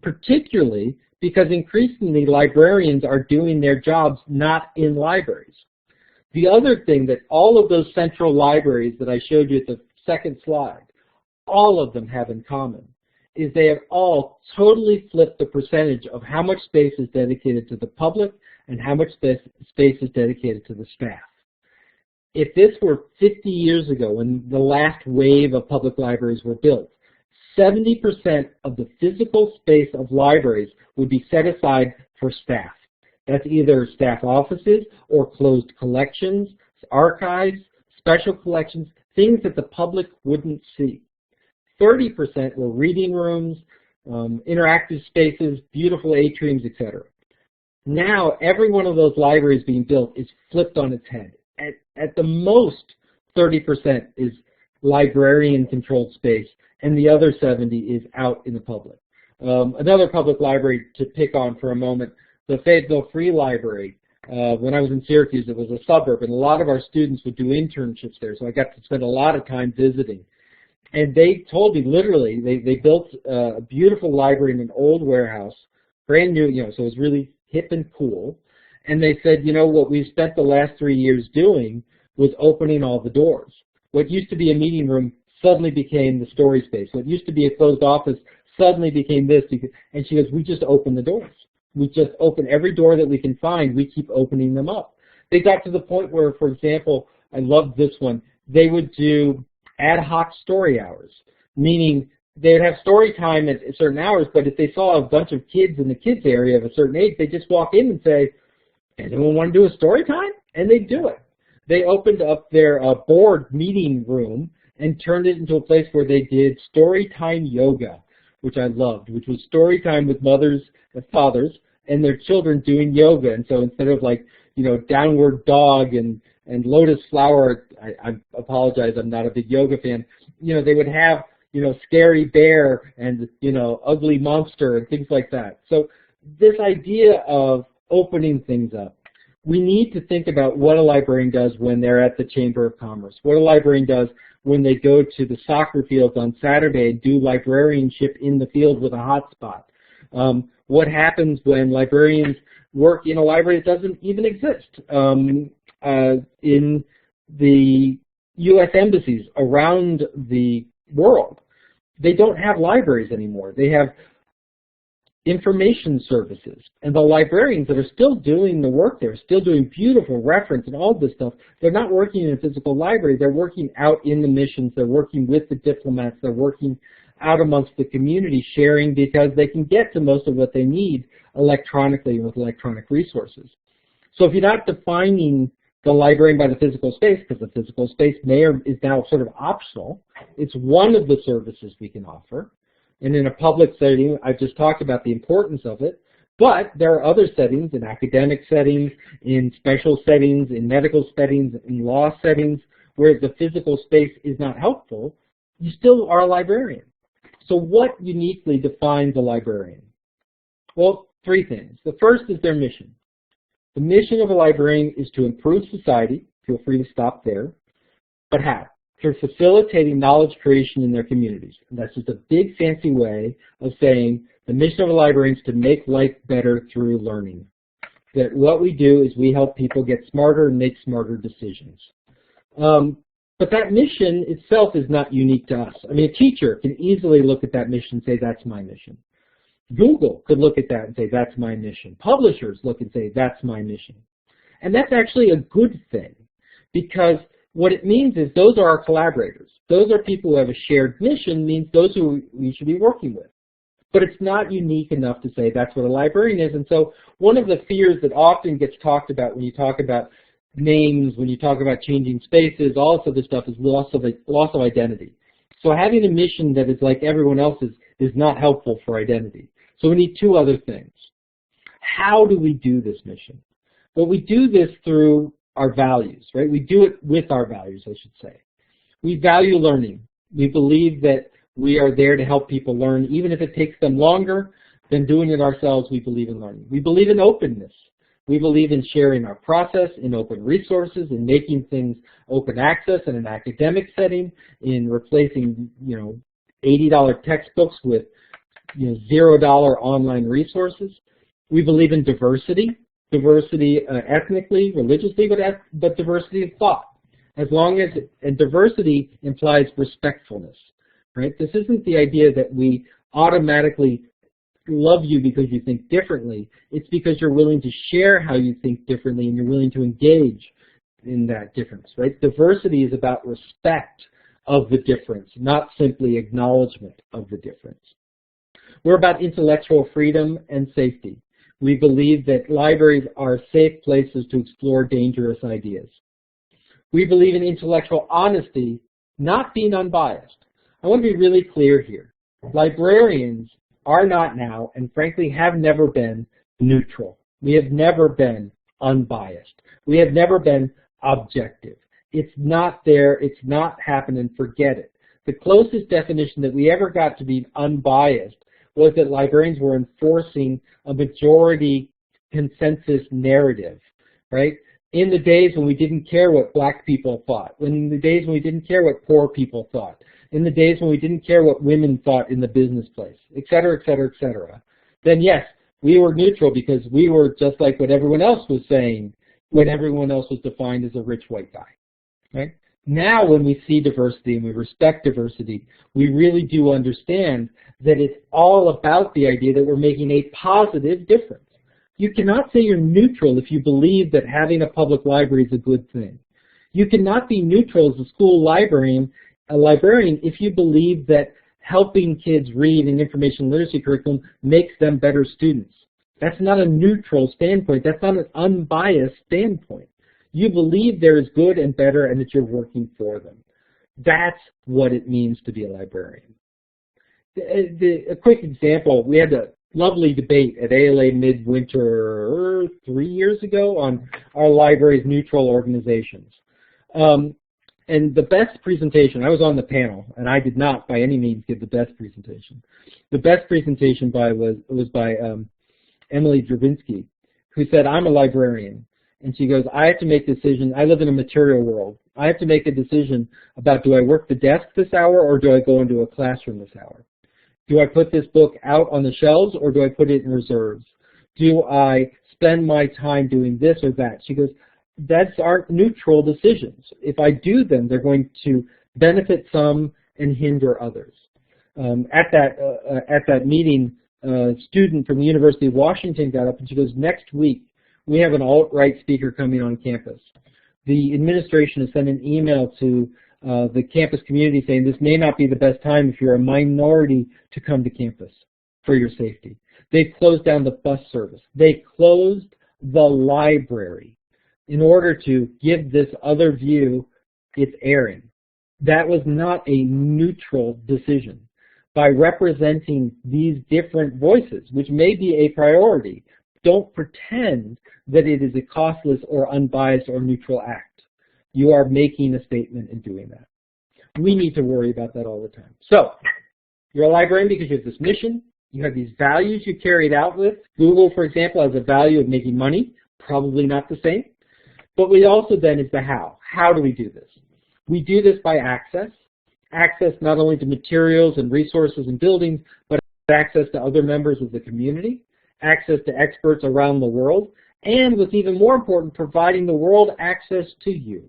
particularly because increasingly librarians are doing their jobs not in libraries. The other thing that all of those central libraries that I showed you at the second slide, all of them have in common is they have all totally flipped the percentage of how much space is dedicated to the public and how much space is dedicated to the staff. If this were 50 years ago when the last wave of public libraries were built, 70% of the physical space of libraries would be set aside for staff. That's either staff offices or closed collections, archives, special collections, things that the public wouldn't see. 30% were reading rooms, interactive spaces, beautiful atriums, etc. Now, every one of those libraries being built is flipped on its head. At the most, 30% is librarian-controlled space, and the other 70 is out in the public. Another public library to pick on for a moment, the Fayetteville Free Library. When I was in Syracuse, it was a suburb, and a lot of our students would do internships there, so I got to spend a lot of time visiting. And they told me, literally, they built a beautiful library in an old warehouse, brand new, so it was really hip and cool. And they said, what we spent the last 3 years doing was opening all the doors. What used to be a meeting room suddenly became the story space. What used to be a closed office suddenly became this. And she goes, we just open the doors. We just open every door that we can find. We keep opening them up. They got to the point where, for example, I loved this one, they would do ad hoc story hours, meaning they would have story time at certain hours, but if they saw a bunch of kids in the kids area of a certain age, they just walk in and say, anyone want to do a story time? And they do it. They opened up their board meeting room and turned it into a place where they did story time yoga, which I loved, which was story time with mothers and fathers and their children doing yoga. And so instead of downward dog and lotus flower, I apologize, I'm not a big yoga fan, they would have, scary bear and, ugly monster and things like that. So this idea of opening things up, we need to think about what a librarian does when they're at the Chamber of Commerce, what a librarian does when they go to the soccer fields on Saturday and do librarianship in the field with a hotspot. What happens when librarians work in a library that doesn't even exist? In the U.S. embassies around the world, they don't have libraries anymore. They have information services. And the librarians that are still doing the work there, still doing beautiful reference and all this stuff, they're not working in a physical library. They're working out in the missions. They're working with the diplomats. They're working out amongst the community, sharing because they can get to most of what they need electronically with electronic resources. So if you're not defining the librarian by the physical space, because the physical space is now sort of optional, it's one of the services we can offer. And in a public setting, I've just talked about the importance of it, but there are other settings, in academic settings, in special settings, in medical settings, in law settings, where the physical space is not helpful, you still are a librarian. So what uniquely defines a librarian? Well, three things. The first is their mission. The mission of a librarian is to improve society. Feel free to stop there. But how? Through facilitating knowledge creation in their communities. And that's just a big fancy way of saying the mission of a librarian is to make life better through learning. That what we do is we help people get smarter and make smarter decisions. But that mission itself is not unique to us. I mean, a teacher can easily look at that mission and say, that's my mission. Google could look at that and say, that's my mission. Publishers look and say, that's my mission. And that's actually a good thing, because what it means is those are our collaborators. Those are people who have a shared mission, means those who we should be working with. But it's not unique enough to say that's what a librarian is. And so one of the fears that often gets talked about when you talk about names, when you talk about changing spaces, all this other stuff is loss of identity. So having a mission that is like everyone else's is not helpful for identity. So we need two other things. How do we do this mission? Well, we do this through our values, right? We do it with our values, I should say. We value learning. We believe that we are there to help people learn, even if it takes them longer than doing it ourselves. We believe in learning. We believe in openness. We believe in sharing our process, in open resources, in making things open access in an academic setting, in replacing, $80 textbooks with, $0 online resources. We believe in diversity, ethnically, religiously, but diversity of thought. And diversity implies respectfulness, right? This isn't the idea that we automatically love you because you think differently. It's because you're willing to share how you think differently and you're willing to engage in that difference, right? Diversity is about respect of the difference, not simply acknowledgement of the difference. We're about intellectual freedom and safety. We believe that libraries are safe places to explore dangerous ideas. We believe in intellectual honesty, not being unbiased. I want to be really clear here. Librarians are not now, and frankly have never been, neutral. We have never been unbiased. We have never been objective. It's not there, it's not happening, forget it. The closest definition that we ever got to being unbiased was that librarians were enforcing a majority consensus narrative, right? In the days when we didn't care what black people thought, in the days when we didn't care what poor people thought, in the days when we didn't care what women thought in the business place, et cetera, et cetera, et cetera, then yes, we were neutral because we were just like what everyone else was saying when everyone else was defined as a rich white guy, right? Now when we see diversity and we respect diversity, we really do understand that it's all about the idea that we're making a positive difference. You cannot say you're neutral if you believe that having a public library is a good thing. You cannot be neutral as a school librarian if you believe that helping kids read an information literacy curriculum makes them better students. That's not a neutral standpoint. That's not an unbiased standpoint. You believe there is good and better and that you're working for them. That's what it means to be a librarian. A quick example, we had a lovely debate at ALA Midwinter 3 years ago on our library's neutral organizations. And the best presentation, I was on the panel, and I did not by any means give the best presentation. The best presentation was by Emily Dravinsky, who said, I'm a librarian. And she goes, I have to make a decision. I live in a material world. I have to make a decision about, do I work the desk this hour or do I go into a classroom this hour? Do I put this book out on the shelves or do I put it in reserves? Do I spend my time doing this or that? She goes, that's our neutral decisions. If I do them, they're going to benefit some and hinder others. At that meeting, a student from the University of Washington got up and she goes, next week, we have an alt-right speaker coming on campus. The administration has sent an email to the campus community saying this may not be the best time if you're a minority to come to campus for your safety. They've closed down the bus service. They closed the library in order to give this other view its airing. That was not a neutral decision. By representing these different voices, which may be a priority, don't pretend that it is a costless or unbiased or neutral act. You are making a statement in doing that. We need to worry about that all the time. So, you're a librarian because you have this mission, you have these values you carried out with. Google, for example, has a value of making money, probably not the same. But we also then is the how. How do we do this? We do this by access. Access not only to materials and resources and buildings, but access to other members of the community, access to experts around the world, and what's even more important, providing the world access to you.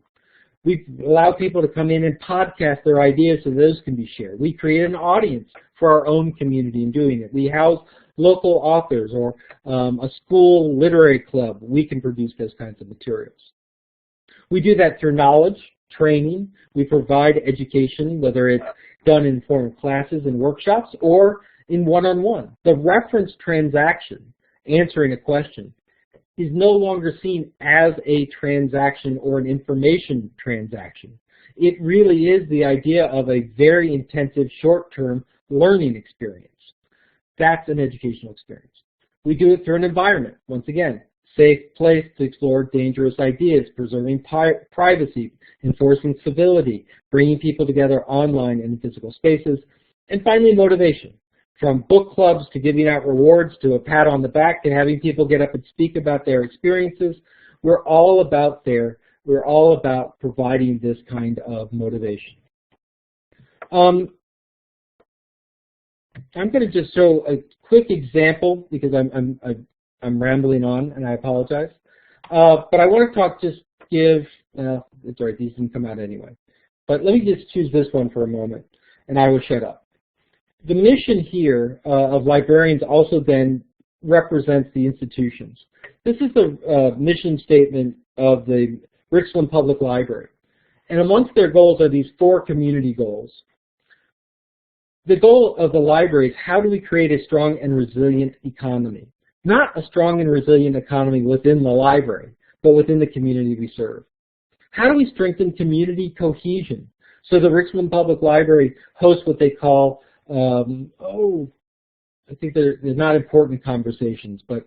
We allow people to come in and podcast their ideas so those can be shared. We create an audience for our own community in doing it. We house local authors or a school literary club. We can produce those kinds of materials. We do that through knowledge, training. We provide education, whether it's done in the form of classes and workshops or in one-on-one. The reference transaction, answering a question, is no longer seen as a transaction or an information transaction. It really is the idea of a very intensive short-term learning experience. That's an educational experience. We do it through an environment. Once again, safe place to explore dangerous ideas, preserving privacy, enforcing civility, bringing people together online and in physical spaces, and finally motivation. From book clubs to giving out rewards to a pat on the back to having people get up and speak about their experiences, we're all about providing this kind of motivation. I'm going to just show a quick example because I'm rambling on and I apologize. But I want to it's all right, these didn't come out anyway. But let me just choose this one for a moment and I will shut up. The mission here of librarians also then represents the institutions. This is the mission statement of the Richland Public Library. And amongst their goals are these 4 community goals. The goal of the library is how do we create a strong and resilient economy? Not a strong and resilient economy within the library, but within the community we serve. How do we strengthen community cohesion? So the Richland Public Library hosts what they call I think they're not important conversations, but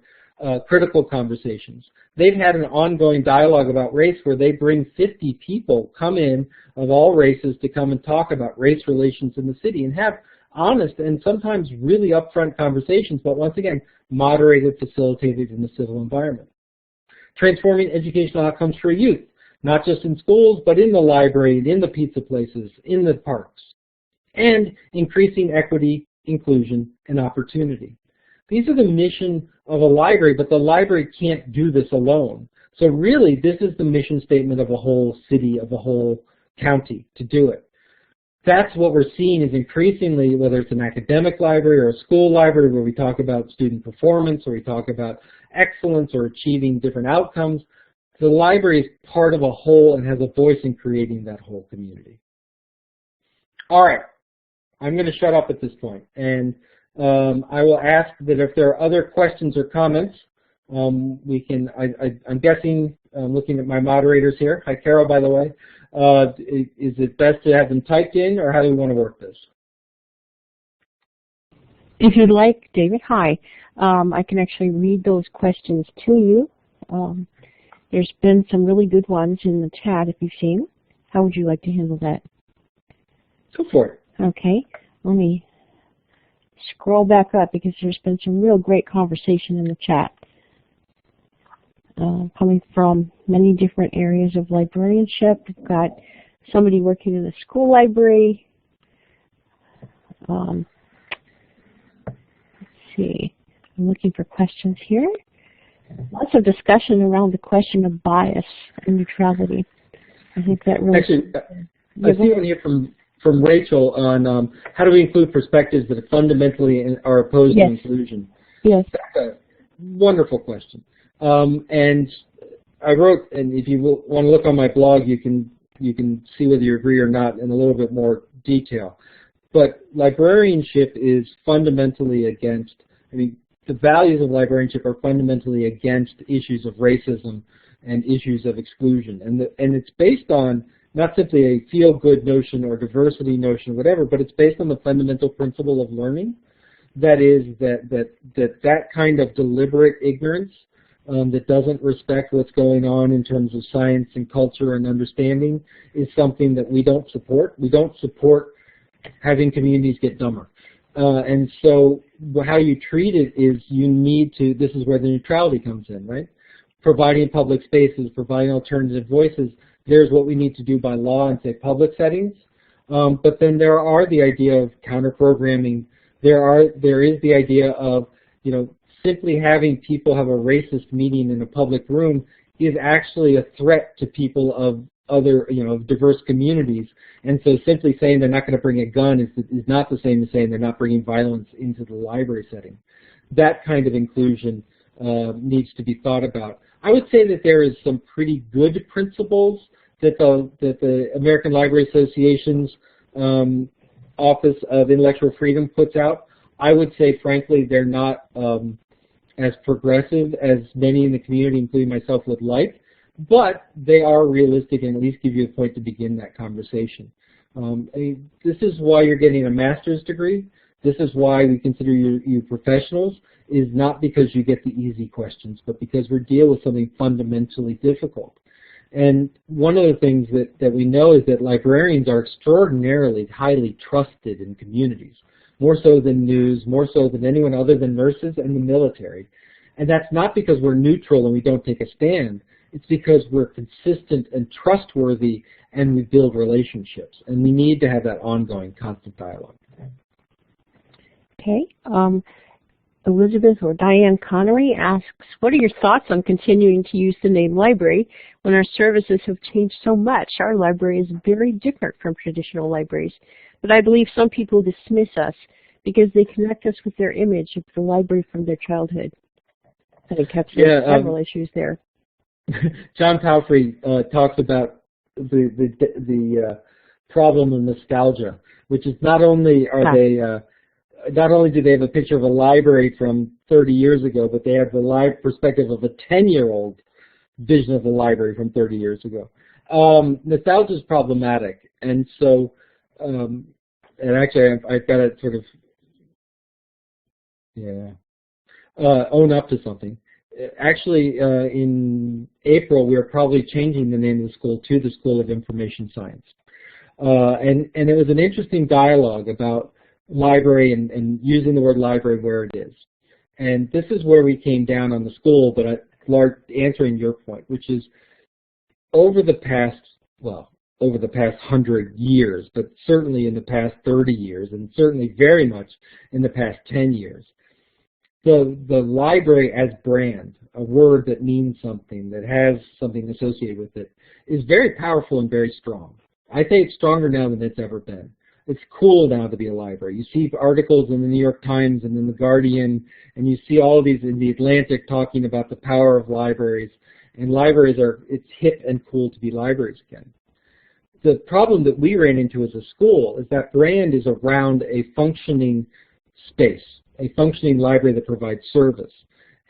critical conversations. They've had an ongoing dialogue about race where they bring 50 people come in of all races to come and talk about race relations in the city and have honest and sometimes really upfront conversations, but once again, moderated, facilitated in a civil environment. Transforming educational outcomes for youth, not just in schools, but in the library, in the pizza places, in the parks. And increasing equity, inclusion, and opportunity. These are the mission of a library, but the library can't do this alone. So really, this is the mission statement of a whole city, of a whole county to do it. That's what we're seeing is increasingly, whether it's an academic library or a school library where we talk about student performance or we talk about excellence or achieving different outcomes, the library is part of a whole and has a voice in creating that whole community. All right. I'm going to shut up at this point, and I will ask that if there are other questions or comments, we can. I'm guessing, looking at my moderators here. Hi, Carol, by the way. Is it best to have them typed in, or how do we want to work this? If you'd like, David, hi. I can actually read those questions to you. There's been some really good ones in the chat if you've seen. How would you like to handle that? Go for it. Okay, let me scroll back up because there's been some real great conversation in the chat coming from many different areas of librarianship. We've got somebody working in the school library. Let's see, I'm looking for questions here. Lots of discussion around the question of bias and neutrality. I think that really... Actually, I see one here from Rachel on how do we include perspectives that fundamentally are opposed to inclusion. Yes. That's a wonderful question. And I wrote, and if you want to look on my blog, you can see whether you agree or not in a little bit more detail. But librarianship is fundamentally against, the values of librarianship are fundamentally against issues of racism and issues of exclusion. And it's based on not simply a feel-good notion or diversity notion or whatever, but it's based on the fundamental principle of learning. That is that kind of deliberate ignorance that doesn't respect what's going on in terms of science and culture and understanding is something that we don't support. We don't support having communities get dumber. And so how you treat it is you need to, this is where the neutrality comes in, right? Providing public spaces, providing alternative voices. There's what we need to do by law in, say, public settings. But then there are the idea of counter-programming. There is the idea of, simply having people have a racist meeting in a public room is actually a threat to people of other, diverse communities. And so simply saying they're not going to bring a gun is not the same as saying they're not bringing violence into the library setting. That kind of inclusion needs to be thought about. I would say that there is some pretty good principles that the American Library Association's Office of Intellectual Freedom puts out. I would say, frankly, they're not as progressive as many in the community, including myself, would like, but they are realistic and at least give you a point to begin that conversation. This is why you're getting a master's degree. This is why we consider you professionals, is not because you get the easy questions, but because we deal with something fundamentally difficult. And one of the things that we know is that librarians are extraordinarily highly trusted in communities, more so than news, more so than anyone other than nurses and the military. And that's not because we're neutral and we don't take a stand. It's because we're consistent and trustworthy and we build relationships. And we need to have that ongoing, constant dialogue. Okay. Elizabeth or Diane Connery asks, what are your thoughts on continuing to use the name library when our services have changed so much? Our library is very different from traditional libraries, but I believe some people dismiss us because they connect us with their image of the library from their childhood. I think that's several issues there. John Palfrey talks about the problem of nostalgia, which is not only not only do they have a picture of a library from 30 years ago, but they have the perspective of a 10-year-old vision of the library from 30 years ago. Nostalgia is problematic, and so, and actually I've got to sort of, own up to something. Actually, in April, we are probably changing the name of the school to the School of Information Science. And it was an interesting dialogue about library and using the word library where it is. And this is where we came down on the school, but answering your point, which is over the past 100 years, but certainly in the past 30 years, and certainly very much in the past 10 years, the library as brand, a word that means something, that has something associated with it, is very powerful and very strong. I say it's stronger now than it's ever been. It's cool now to be a library. You see articles in the New York Times and in the Guardian, and you see all of these in the Atlantic talking about the power of libraries. And libraries it's hip and cool to be libraries again. The problem that we ran into as a school is that brand is around a functioning space, a functioning library that provides service.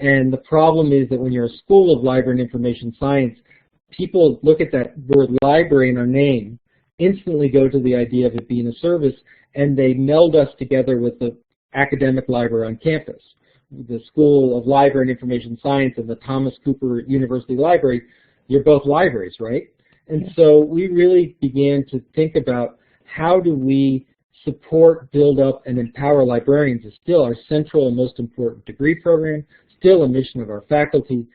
And the problem is that when you're a school of library and information science, people look at that word library in our name, instantly go to the idea of it being a service, and they meld us together with the academic library on campus. The School of Library and Information Science and the Thomas Cooper University Library, you're both libraries, right? And so we really began to think about how do we support, build up, and empower librarians. Is still our central and most important degree program, still a mission of our faculty,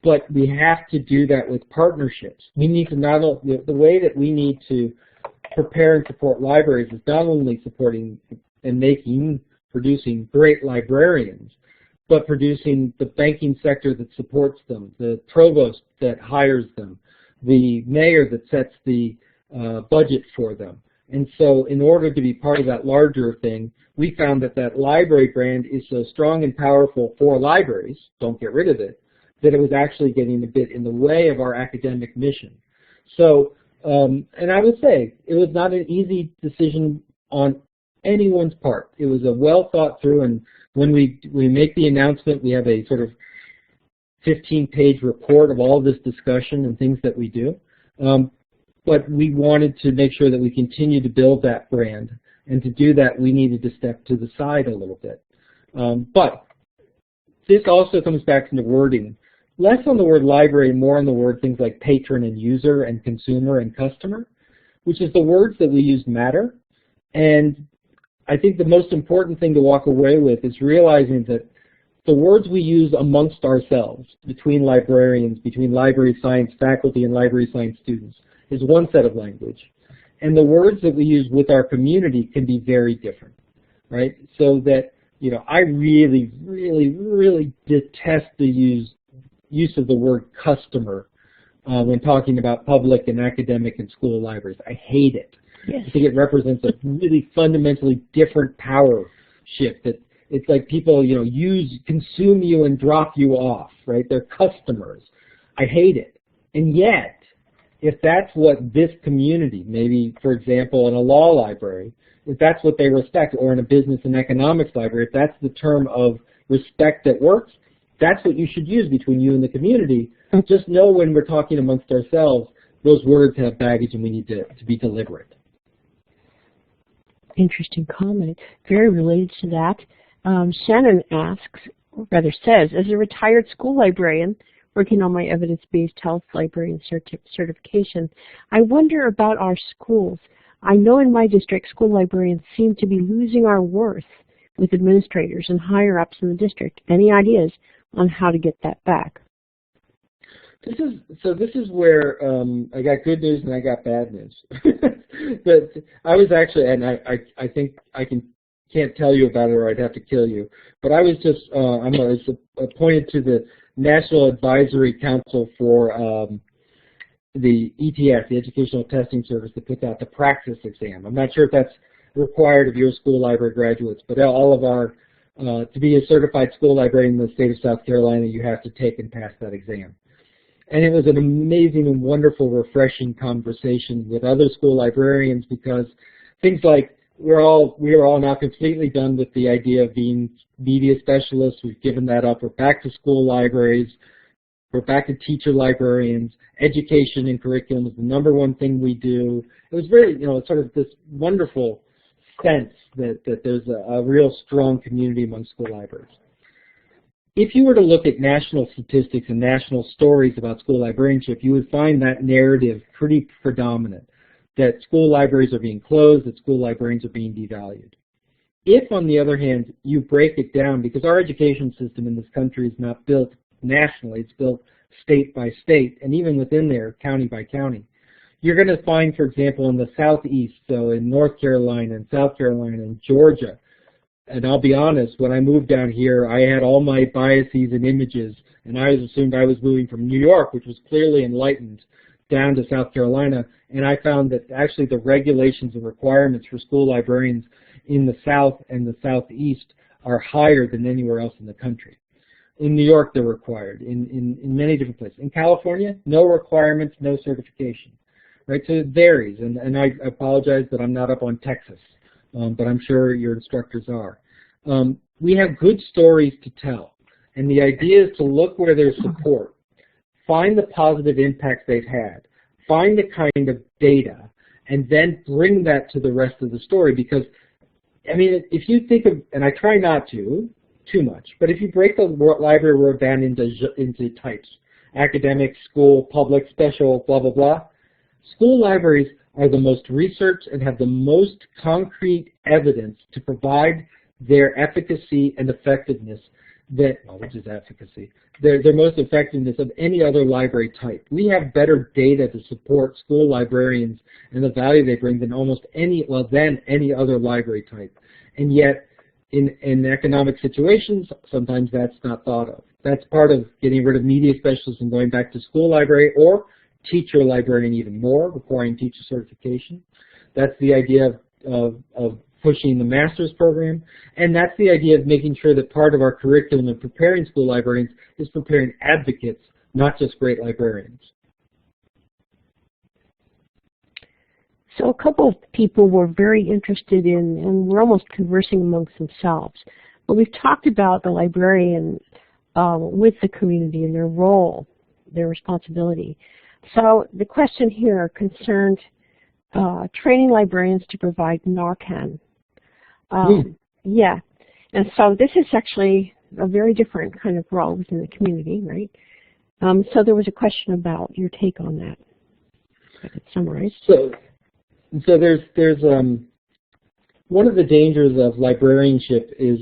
but we have to do that with partnerships. We need to not only, the way that we need to prepare and support libraries is not only supporting and producing great librarians, but producing the banking sector that supports them, the provost that hires them, the mayor that sets the budget for them. And so in order to be part of that larger thing, we found that library brand is so strong and powerful for libraries, don't get rid of it, that it was actually getting a bit in the way of our academic mission. So, and I would say, it was not an easy decision on anyone's part. It was a well thought through, and when we make the announcement, we have a sort of 15-page report of all this discussion and things that we do. But we wanted to make sure that we continue to build that brand, and to do that, we needed to step to the side a little bit. But this also comes back to the wording. Less on the word library, more on the word things like patron and user and consumer and customer, which is the words that we use matter. And I think the most important thing to walk away with is realizing that the words we use amongst ourselves, between librarians, between library science faculty and library science students, is one set of language. And the words that we use with our community can be very different, right? So that, I really, really, really detest the use of the word customer when talking about public and academic and school libraries. I hate it. Yes. I think it represents a really fundamentally different power shift. That it's like people, consume you and drop you off, right? They're customers. I hate it. And yet, if that's what this community, maybe, for example, in a law library, if that's what they respect, or in a business and economics library, if that's the term of respect that works, that's what you should use between you and the community. Just know when we're talking amongst ourselves, those words have baggage and we need to be deliberate. Interesting comment. Very related to that. Shannon asks, or rather says, as a retired school librarian working on my evidence-based health librarian certification, I wonder about our schools. I know in my district, school librarians seem to be losing our worth with administrators and higher-ups in the district. Any ideas on how to get that back? This is where I got good news and I got bad news. But I was actually, and I think I can't tell you about it or I'd have to kill you. But I was just I was appointed to the National Advisory Council for the ETS, the Educational Testing Service, that puts out the practice exam. I'm not sure if that's required of your school library graduates, but all of our to be a certified school librarian in the state of South Carolina, you have to take and pass that exam. And it was an amazing and wonderful, refreshing conversation with other school librarians, because things like we are all now completely done with the idea of being media specialists. We've given that up. We're back to school libraries. We're back to teacher librarians. Education and curriculum is the #1 thing we do. It was very, sort of this wonderful sense that there's a real strong community among school libraries. If you were to look at national statistics and national stories about school librarianship, you would find that narrative pretty predominant, that school libraries are being closed, that school librarians are being devalued. If, on the other hand, you break it down, because our education system in this country is not built nationally, it's built state by state, and even within there, county by county, you're going to find, for example, in the southeast, so in North Carolina and South Carolina and Georgia, and I'll be honest, when I moved down here, I had all my biases and images, and I assumed I was moving from New York, which was clearly enlightened, down to South Carolina, and I found that actually the regulations and requirements for school librarians in the South and the Southeast are higher than anywhere else in the country. In New York, they're required. In many different places. In California, no requirements, no certification. Right? So it varies, and I apologize that I'm not up on Texas. But I'm sure your instructors are. We have good stories to tell, and the idea is to look where there's support, find the positive impacts they've had, find the kind of data, and then bring that to the rest of the story. Because, I mean, if you think of, and I try not to too much, but if you break the library word down into types, academic, school, public, special, blah, blah, blah, school libraries are the most researched and have the most concrete evidence to provide their efficacy and effectiveness which is efficacy, their most effectiveness of any other library type. We have better data to support school librarians and the value they bring than any other library type. And yet, in economic situations, sometimes that's not thought of. That's part of getting rid of media specialists and going back to school library, or teacher librarian even more, requiring teacher certification. That's the idea of pushing the master's program, and that's the idea of making sure that part of our curriculum in preparing school librarians is preparing advocates, not just great librarians. So a couple of people were very interested in, and we're almost conversing amongst themselves, but we've talked about the librarian with the community and their role, their responsibility. So the question here concerned training librarians to provide Narcan. Yeah, and so this is actually a very different kind of role within the community, right? So there was a question about your take on that. If I could summarize. So there's one of the dangers of librarianship is,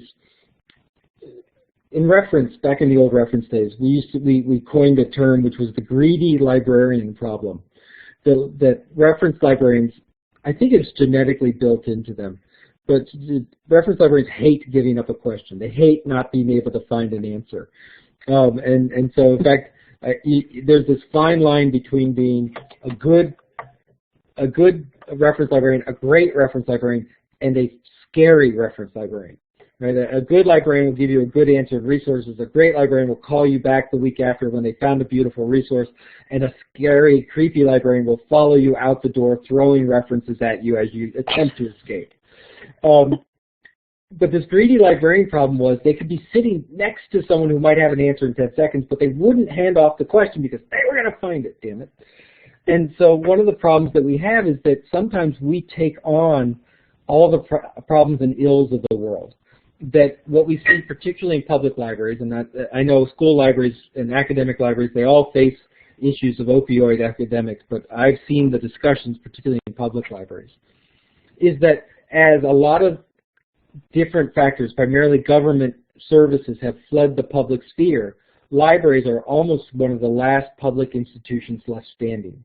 in reference, back in the old reference days, we coined a term which was the greedy librarian problem. That reference librarians, I think it's genetically built into them, but reference librarians hate giving up a question. They hate not being able to find an answer. And so, in fact, there's this fine line between being a good reference librarian, a great reference librarian, and a scary reference librarian. Right? A good librarian will give you a good answer of resources. A great librarian will call you back the week after when they found a beautiful resource, and a scary, creepy librarian will follow you out the door, throwing references at you as you attempt to escape. But this greedy librarian problem was they could be sitting next to someone who might have an answer in 10 seconds, but they wouldn't hand off the question because they were going to find it, damn it. And so one of the problems that we have is that sometimes we take on all the problems and ills of the world. That what we see particularly in public libraries, and I know school libraries and academic libraries, they all face issues of opioid epidemics, but I've seen the discussions, particularly in public libraries, is that as a lot of different factors, primarily government services, have fled the public sphere, libraries are almost one of the last public institutions left standing.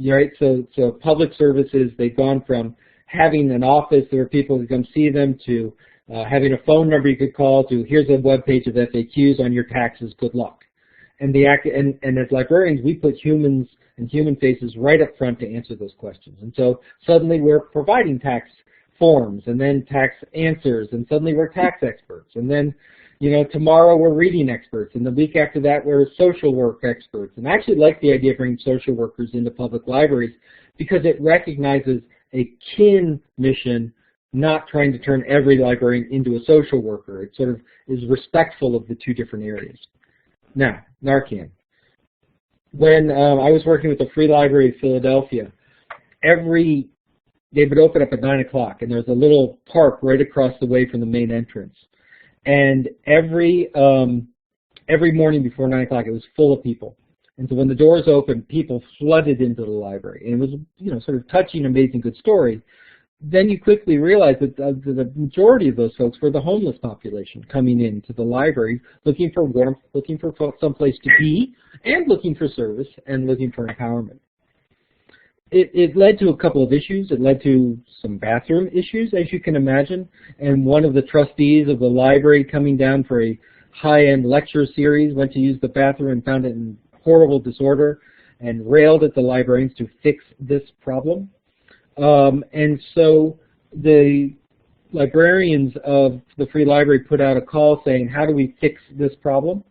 Right? So public services, they've gone from having an office where people can come see them to having a phone number you could call to here's a web page of FAQs on your taxes, good luck. And as librarians, we put humans and human faces right up front to answer those questions. And so suddenly we're providing tax forms and then tax answers, and suddenly we're tax experts. And then, tomorrow we're reading experts, and the week after that we're social work experts. And I actually like the idea of bringing social workers into public libraries because it recognizes a kin mission, not trying to turn every librarian into a social worker. It sort of is respectful of the two different areas. Now, Narcan. When I was working with the Free Library of Philadelphia, they would open up at 9 o'clock, and there's a little park right across the way from the main entrance. And every morning before 9 o'clock, it was full of people. And so when the doors opened, people flooded into the library. And it was, sort of touching, amazing, good story. Then you quickly realize that the majority of those folks were the homeless population coming into the library, looking for warmth, looking for someplace to be, and looking for service, and looking for empowerment. It led to a couple of issues. It led to some bathroom issues, as you can imagine. And one of the trustees of the library, coming down for a high-end lecture series, went to use the bathroom and found it in horrible disorder and railed at the librarians to fix this problem. And so the librarians of the Free Library put out a call saying, how do we fix this problem?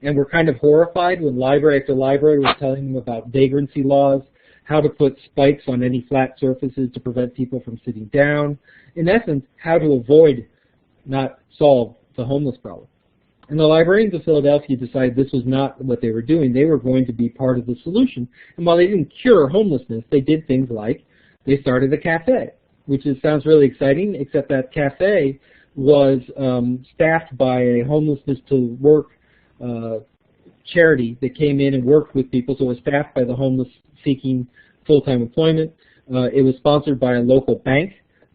And we're kind of horrified when library after library was telling them about vagrancy laws, how to put spikes on any flat surfaces to prevent people from sitting down. In essence, how to avoid, not solve, the homeless problem. And the librarians of Philadelphia decided this was not what they were doing. They were going to be part of the solution. And while they didn't cure homelessness, they did things like they started a cafe, which sounds really exciting, except that cafe was staffed by a homelessness to work charity that came in and worked with people. So it was staffed by the homeless seeking full-time employment. It was sponsored by a local bank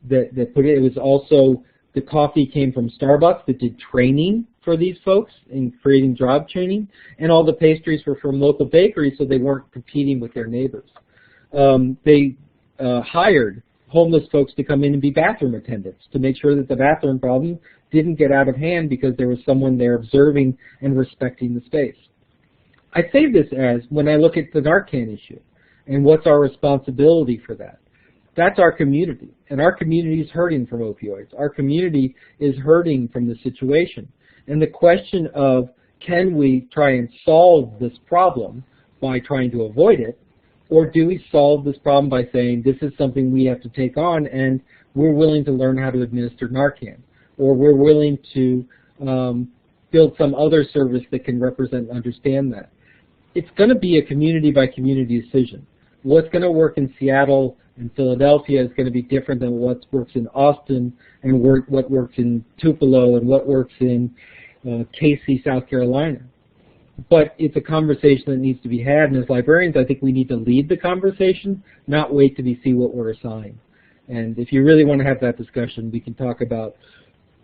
that put it. It was also, the coffee came from Starbucks that did training for these folks in creating job training, and all the pastries were from local bakeries so they weren't competing with their neighbors. They hired homeless folks to come in and be bathroom attendants to make sure that the bathroom problem didn't get out of hand because there was someone there observing and respecting the space. I say this as when I look at the Narcan issue and what's our responsibility for that. That's our community, and our community is hurting from opioids. Our community is hurting from the situation. And the question of, can we try and solve this problem by trying to avoid it, or do we solve this problem by saying this is something we have to take on and we're willing to learn how to administer Narcan, or we're willing to build some other service that can represent and understand that. It's going to be a community by community decision. What's going to work in Seattle and Philadelphia is going to be different than what works in Austin and what works in Tupelo and what works in Casey, South Carolina. But it's a conversation that needs to be had, and as librarians, I think we need to lead the conversation, not wait to see what we're assigned. And if you really want to have that discussion, we can talk about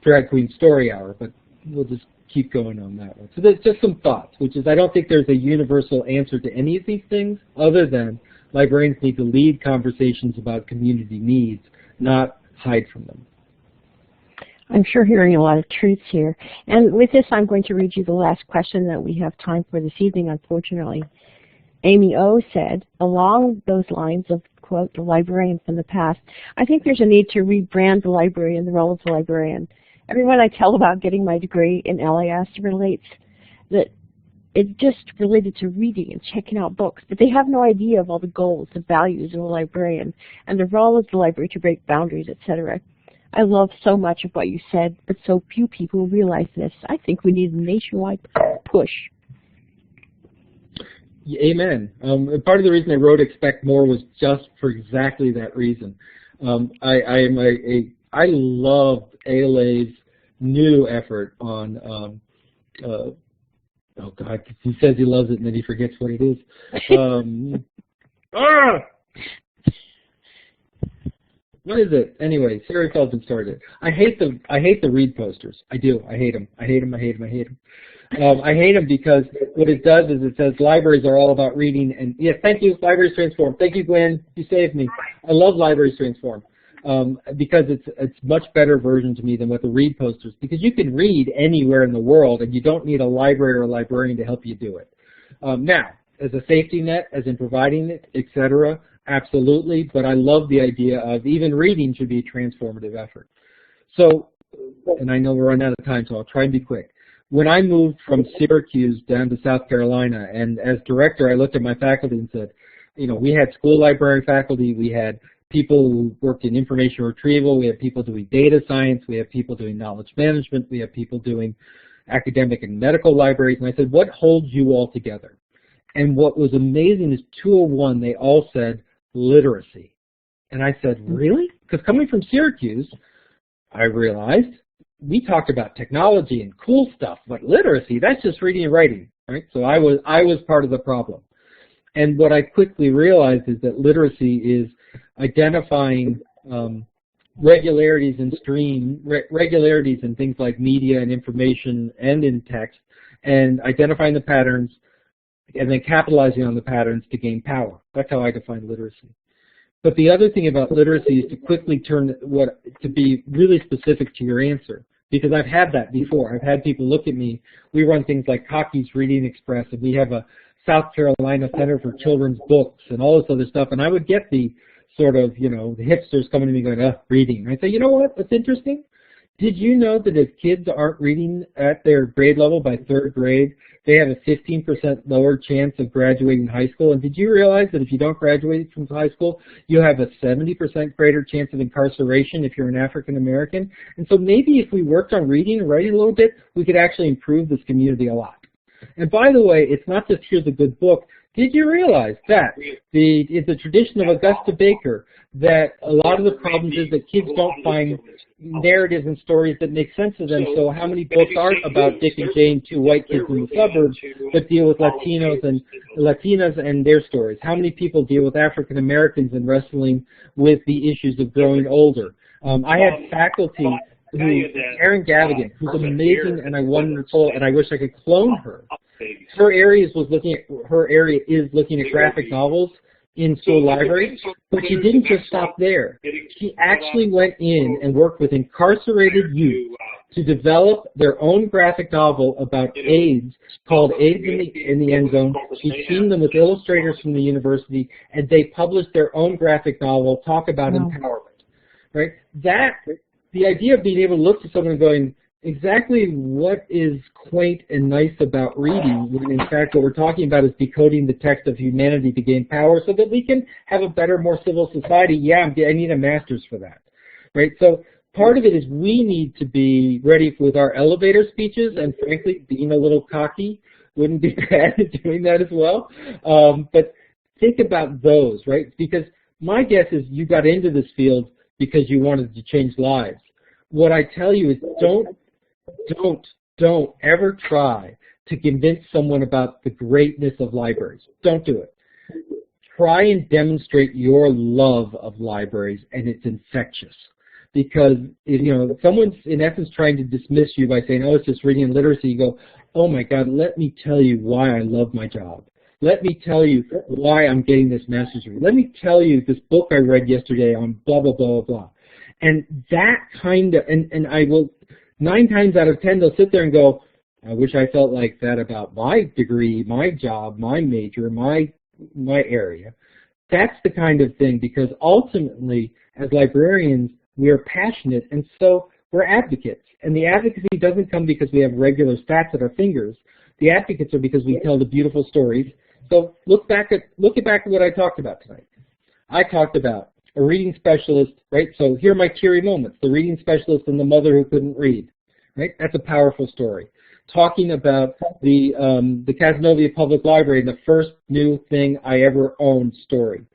Drag Queen Story Hour, but we'll just keep going on that one. So there's just some thoughts, which is I don't think there's a universal answer to any of these things, other than librarians need to lead conversations about community needs, not hide from them. I'm sure hearing a lot of truths here. And with this, I'm going to read you the last question that we have time for this evening, unfortunately. Amy O. said, along those lines of, quote, the librarian from the past, I think there's a need to rebrand the library and the role of the librarian. Everyone I tell about getting my degree in LIS relates that it's just related to reading and checking out books, but they have no idea of all the goals, the values of a librarian, and the role of the library to break boundaries, etc. I love so much of what you said, but so few people realize this. I think we need a nationwide push. Amen. Part of the reason I wrote Expect More was just for exactly that reason. I love ALA's new effort on, oh God, he says he loves it and then he forgets what it is. What is it? Anyway, Sarah Feldman started it. I hate the read posters. I do. I hate them. I hate them. I hate them. I hate them. I hate them because what it does is it says libraries are all about reading. And yes, thank you, Libraries Transform. Thank you, Gwen. You saved me. I love Libraries Transform because it's much better version to me than what the read posters. Because you can read anywhere in the world, and you don't need a library or a librarian to help you do it. Now, as a safety net, as in providing it, etc., absolutely. But I love the idea of even reading should be a transformative effort. So, and I know we're running out of time, so I'll try and be quick. When I moved from Syracuse down to South Carolina, and as director, I looked at my faculty and said, you know, we had school library faculty, we had people who worked in information retrieval, we had people doing data science, we have people doing knowledge management, we have people doing academic and medical libraries, and I said, what holds you all together? And what was amazing is 201, they all said literacy. And I said, really? Because coming from Syracuse, I realized we talked about technology and cool stuff, but literacy, that's just reading and writing, right? So I was part of the problem. And what I quickly realized is that literacy is identifying regularities in things like media and information and in text, and identifying the patterns and then capitalizing on the patterns to gain power. That's how I define literacy. But the other thing about literacy is to quickly to be really specific to your answer, because I've had that before. I've had people look at me. We run things like Cocky's Reading Express, and we have a South Carolina Center for Children's Books and all this other stuff, and I would get the sort of, you know, the hipsters coming to me going, reading. And I say, you know what, what's interesting? Did you know that if kids aren't reading at their grade level by 3rd grade, they have a 15% lower chance of graduating high school? And did you realize that if you don't graduate from high school, you have a 70% greater chance of incarceration if you're an African American? And so maybe if we worked on reading and writing a little bit, we could actually improve this community a lot. And by the way, it's not just here's a good book. Did you realize that it's a tradition of Augusta Baker that a lot of the problems is that kids don't find narratives and stories that make sense to them? So how many books are about Dick and Jane, 2 white kids in the suburbs, that deal with Latinas and their stories? How many people deal with African Americans and wrestling with the issues of growing older? I had faculty Erin Gavigan, who's amazing and wonderful, and I wish I could clone her. Her area is looking at graphic novels in school libraries, but she didn't just stop there. She actually went in and worked with incarcerated youth to develop their own graphic novel about AIDS called AIDS in the End Zone. She teamed them with illustrators from the university, and they published their own graphic novel, talk about empowerment. Right? The idea of being able to look to someone and going, exactly what is quaint and nice about reading, when in fact what we're talking about is decoding the text of humanity to gain power so that we can have a better, more civil society. Yeah, I need a master's for that. Right? So part of it is we need to be ready with our elevator speeches, and frankly, being a little cocky wouldn't be bad at doing that as well. But think about those, right? Because my guess is you got into this field because you wanted to change lives. What I tell you is don't ever try to convince someone about the greatness of libraries. Don't do it. Try and demonstrate your love of libraries, and it's infectious. Because if someone's in essence trying to dismiss you by saying, oh, it's just reading and literacy, you go, oh my God, let me tell you why I love my job. Let me tell you why I'm getting this master's degree. Let me tell you this book I read yesterday on blah, blah, blah, blah, blah. And that kind of, and I will, 9 times out of 10, they'll sit there and go, I wish I felt like that about my degree, my job, my major, my area. That's the kind of thing, because ultimately, as librarians, we are passionate, and so we're advocates. And the advocacy doesn't come because we have regular stats at our fingers. The advocates are because we tell the beautiful stories. So look back at what I talked about tonight. I talked about a reading specialist, right? So here are my teary moments, the reading specialist and the mother who couldn't read, right? That's a powerful story. Talking about the Casanova Public Library, the first new thing I ever owned story.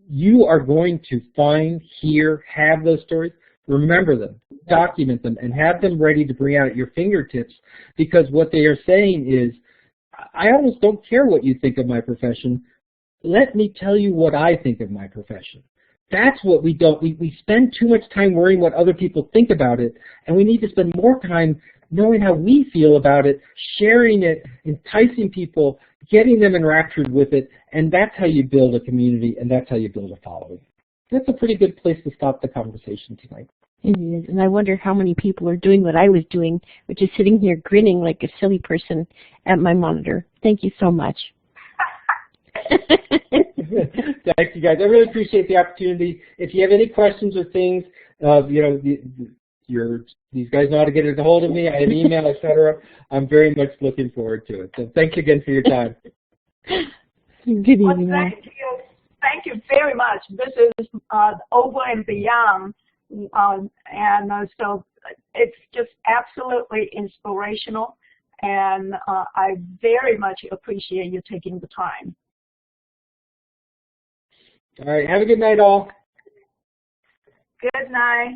You are going to find, hear, have those stories. Remember them, document them, and have them ready to bring out at your fingertips, because what they are saying is, I almost don't care what you think of my profession. Let me tell you what I think of my profession. That's what we don't. We spend too much time worrying what other people think about it, and we need to spend more time knowing how we feel about it, sharing it, enticing people, getting them enraptured with it, and that's how you build a community, and that's how you build a following. That's a pretty good place to stop the conversation tonight. It is, and I wonder how many people are doing what I was doing, which is sitting here grinning like a silly person at my monitor. Thank you so much. Thank you, guys. I really appreciate the opportunity. If you have any questions or things, these guys know how to get a hold of me. I have email, etc. I'm very much looking forward to it. So thanks again for your time. Good evening. Well, thank you very much. This is over and beyond. So it's just absolutely inspirational, and I very much appreciate you taking the time. All right, have a good night, all. Good night.